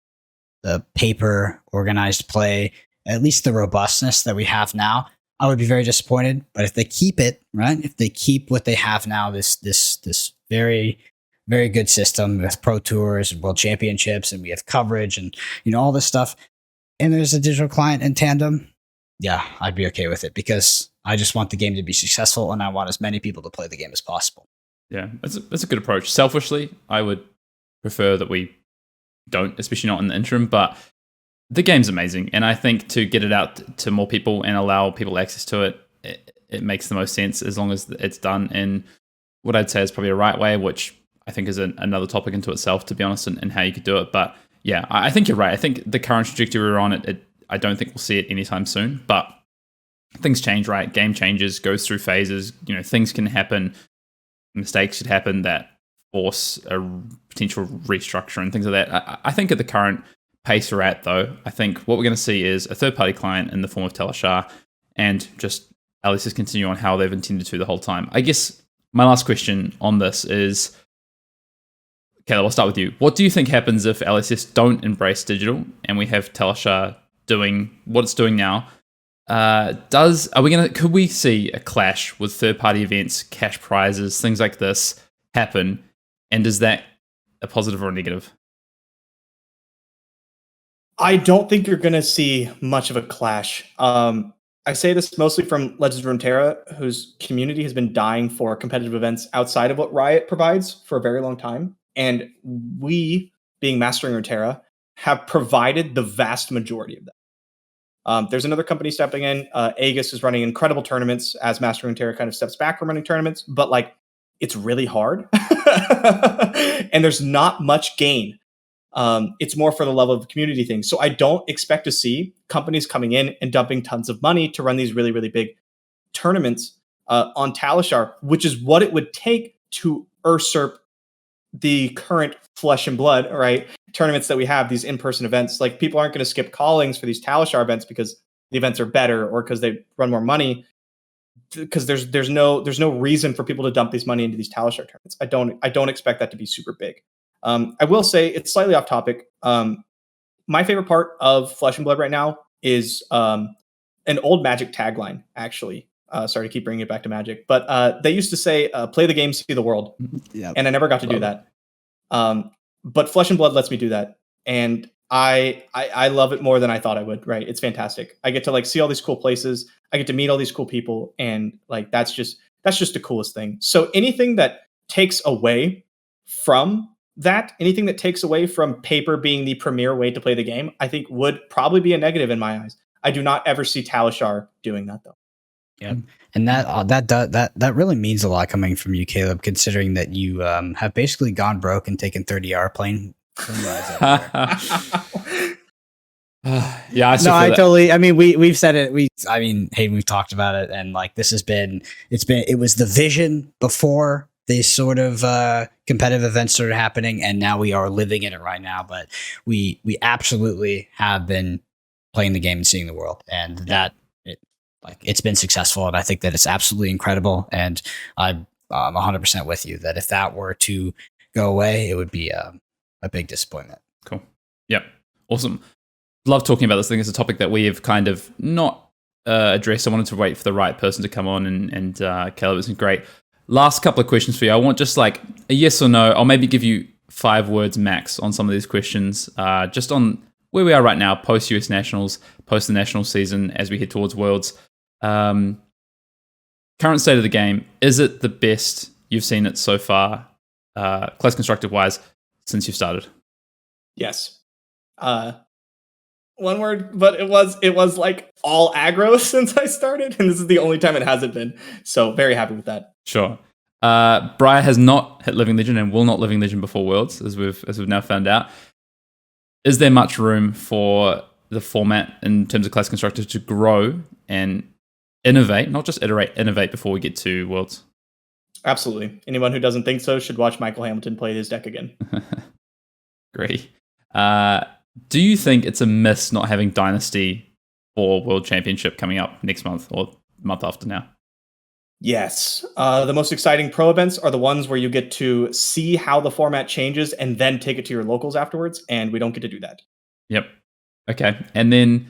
the paper organized play, at least the robustness that we have now, I would be very disappointed. But if they keep it, right, if they keep what they have now, this very, very good system with Pro Tours and World Championships, and we have coverage and, you know, all this stuff, and there's a digital client in tandem, yeah, I'd be okay with it, because I just want the game to be successful and I want as many people to play the game as possible. Yeah, that's a good approach. Selfishly, I would prefer that we don't, especially not in the interim, but the game's amazing. And I think to get it out to more people and allow people access to it, it makes the most sense as long as it's done in what I'd say is probably a right way, which I think is another topic into itself, to be honest, and how you could do it. But yeah, I think you're right. I think the current trajectory we're on, I don't think we'll see it anytime soon, but things change, right? Game changes, goes through phases, you know, things can happen, mistakes should happen that force a potential restructure and things like that. I think at the current pace we're at, though, I think what we're going to see is a third-party client in the form of Teleshar, and just LSS continue on how they've intended to the whole time. I guess my last question on this is, Caleb, I'll start with you. What do you think happens if LSS don't embrace digital and we have Teleshar doing what it's doing now? Could we see a clash with third-party events, cash prizes, things like this happen? And is that a positive or a negative? I don't think you're going to see much of a clash. I say this mostly from Legends of Runeterra, whose community has been dying for competitive events outside of what Riot provides for a very long time. And we, being Mastering Runeterra, have provided the vast majority of that. There's another company stepping in. Aegis is running incredible tournaments as Mastering Runeterra kind of steps back from running tournaments. But like, it's really hard. And there's not much gain. It's more for the level of the community thing. So I don't expect to see companies coming in and dumping tons of money to run these really, really big tournaments on Talishar, which is what it would take to usurp the current Flesh and Blood, right? Tournaments that we have, these in-person events. Like, people aren't going to skip callings for these Talishar events because the events are better or because they run more money. Because there's no reason for people to dump this money into these Talishar tournaments. I don't expect that to be super big. I will say, it's slightly off topic. My favorite part of Flesh and Blood right now is an old Magic tagline, actually. Sorry to keep bringing it back to Magic, but they used to say, play the game, see the world. Yep. And I never got to do that. But Flesh and Blood lets me do that. And I love it more than I thought I would, right? It's fantastic. I get to like see all these cool places. I get to meet all these cool people. And like, that's just the coolest thing. So anything that takes away from that, anything that takes away from paper being the premier way to play the game, I think would probably be a negative in my eyes. I do not ever see Talishar doing that, though. Yeah, and that really means a lot coming from you, Caleb, considering that you have basically gone broke and taken 30-hour plane. Yeah, I totally. I mean, we've said it. Hayden, we've talked about it, and like this has been. It was the vision before these sort of competitive events started happening, and now we are living in it right now. But we absolutely have been playing the game and seeing the world, and it's been successful, and I think that it's absolutely incredible. And I'm 100% with you that if that were to go away, it would be a big disappointment. Cool. Yep. Awesome. Love talking about this thing. It's a topic that we have kind of not addressed. I wanted to wait for the right person to come on, and Caleb, it's great. Last couple of questions for you. I want just like a yes or no. I'll maybe give you 5 words max on some of these questions, just on where we are right now, post US Nationals, post the national season, as we head towards Worlds. Current state of the game, is it the best you've seen it so far, class constructive wise, since you've started? Yes. One word, but it was like all aggro since I started, and this is the only time it hasn't been. So very happy with that. Sure. Briar has not hit Living Legend and will not Living Legend before Worlds, as we've now found out. Is there much room for the format in terms of class constructors to grow and innovate, not just iterate, innovate before we get to Worlds? Absolutely. Anyone who doesn't think so should watch Michael Hamilton play his deck again. Great. Do you think it's a miss not having Dynasty for World Championship coming up next month or month after now? Yes. The most exciting pro events are the ones where you get to see how the format changes and then take it to your locals afterwards, and we don't get to do that. Yep. Okay. And then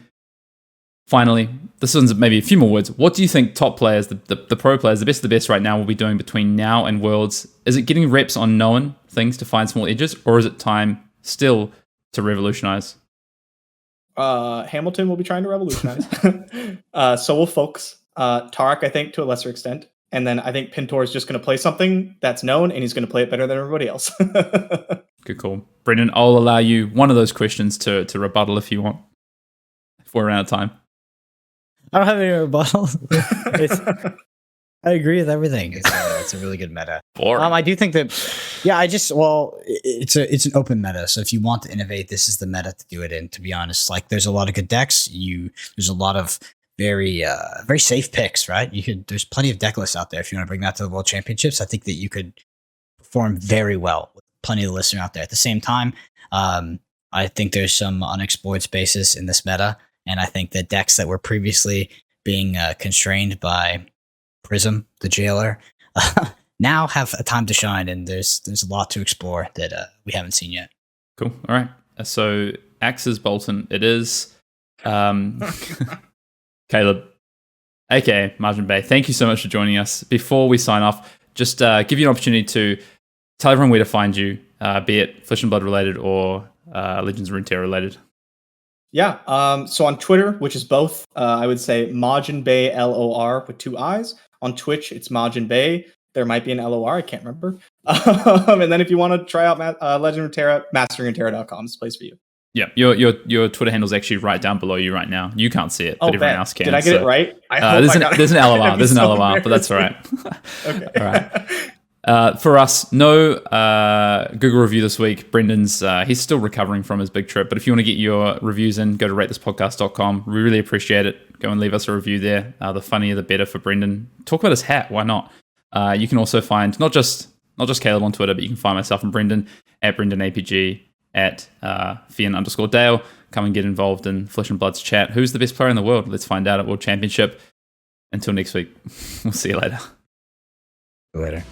finally, this one's maybe a few more words. What do you think top players, the pro players, the best of the best right now will be doing between now and Worlds? Is it getting reps on known things to find small edges, or is it time still to revolutionize? Hamilton will be trying to revolutionize. So will Folks. Tarek, I think, to a lesser extent. And then I think Pintor is just going to play something that's known, and he's going to play it better than everybody else. Good call. Brendan, I'll allow you one of those questions to rebuttal if you want, if we're out of time. I don't have any rebuttal. I agree with everything. It's a really good meta. I do think that, it's an open meta. So if you want to innovate, this is the meta to do it in. To be honest, like there's a lot of good decks. There's a lot of very safe picks, right? There's plenty of deck lists out there. If you want to bring that to the World Championships, I think that you could perform very well with plenty of lists out there. At the same time, I think there's some unexplored spaces in this meta, and I think the decks that were previously being constrained by Prism, the jailer, now have a time to shine, and there's a lot to explore that we haven't seen yet. Cool. All right. So Axes Bolton, it is. Caleb, aka Margin Bay, thank you so much for joining us. Before we sign off, just give you an opportunity to tell everyone where to find you, be it Flesh and Blood related or Legends of Runeterra related. Yeah. So on Twitter, which is both, I would say Majin Bay LOR with 2 I's. On Twitch, it's Majin Bay. There might be an LOR, I can't remember. And then if you want to try out Legend of Runeterra, masteringinterra.com is the place for you. Yeah, your Twitter handle is actually right down below you right now. You can't see it, but everyone else can. Did I get it right? There's an LOR. There's an LOR, but that's all right. Okay. All right. For us, no Google review this week. Brendan's he's still recovering from his big trip, but if you want to get your reviews in, go to ratethispodcast.com. We really appreciate it. Go and leave us a review there. The funnier, the better for Brendan. Talk about his hat. Why not? You can also find not just Caleb on Twitter, but you can find myself and Brendan at BrendanAPG. At Fian_Dale. Come and get involved in Flesh and Blood's chat. Who's the best player in the world? Let's find out at World Championship. Until next week, we'll see you later. Later.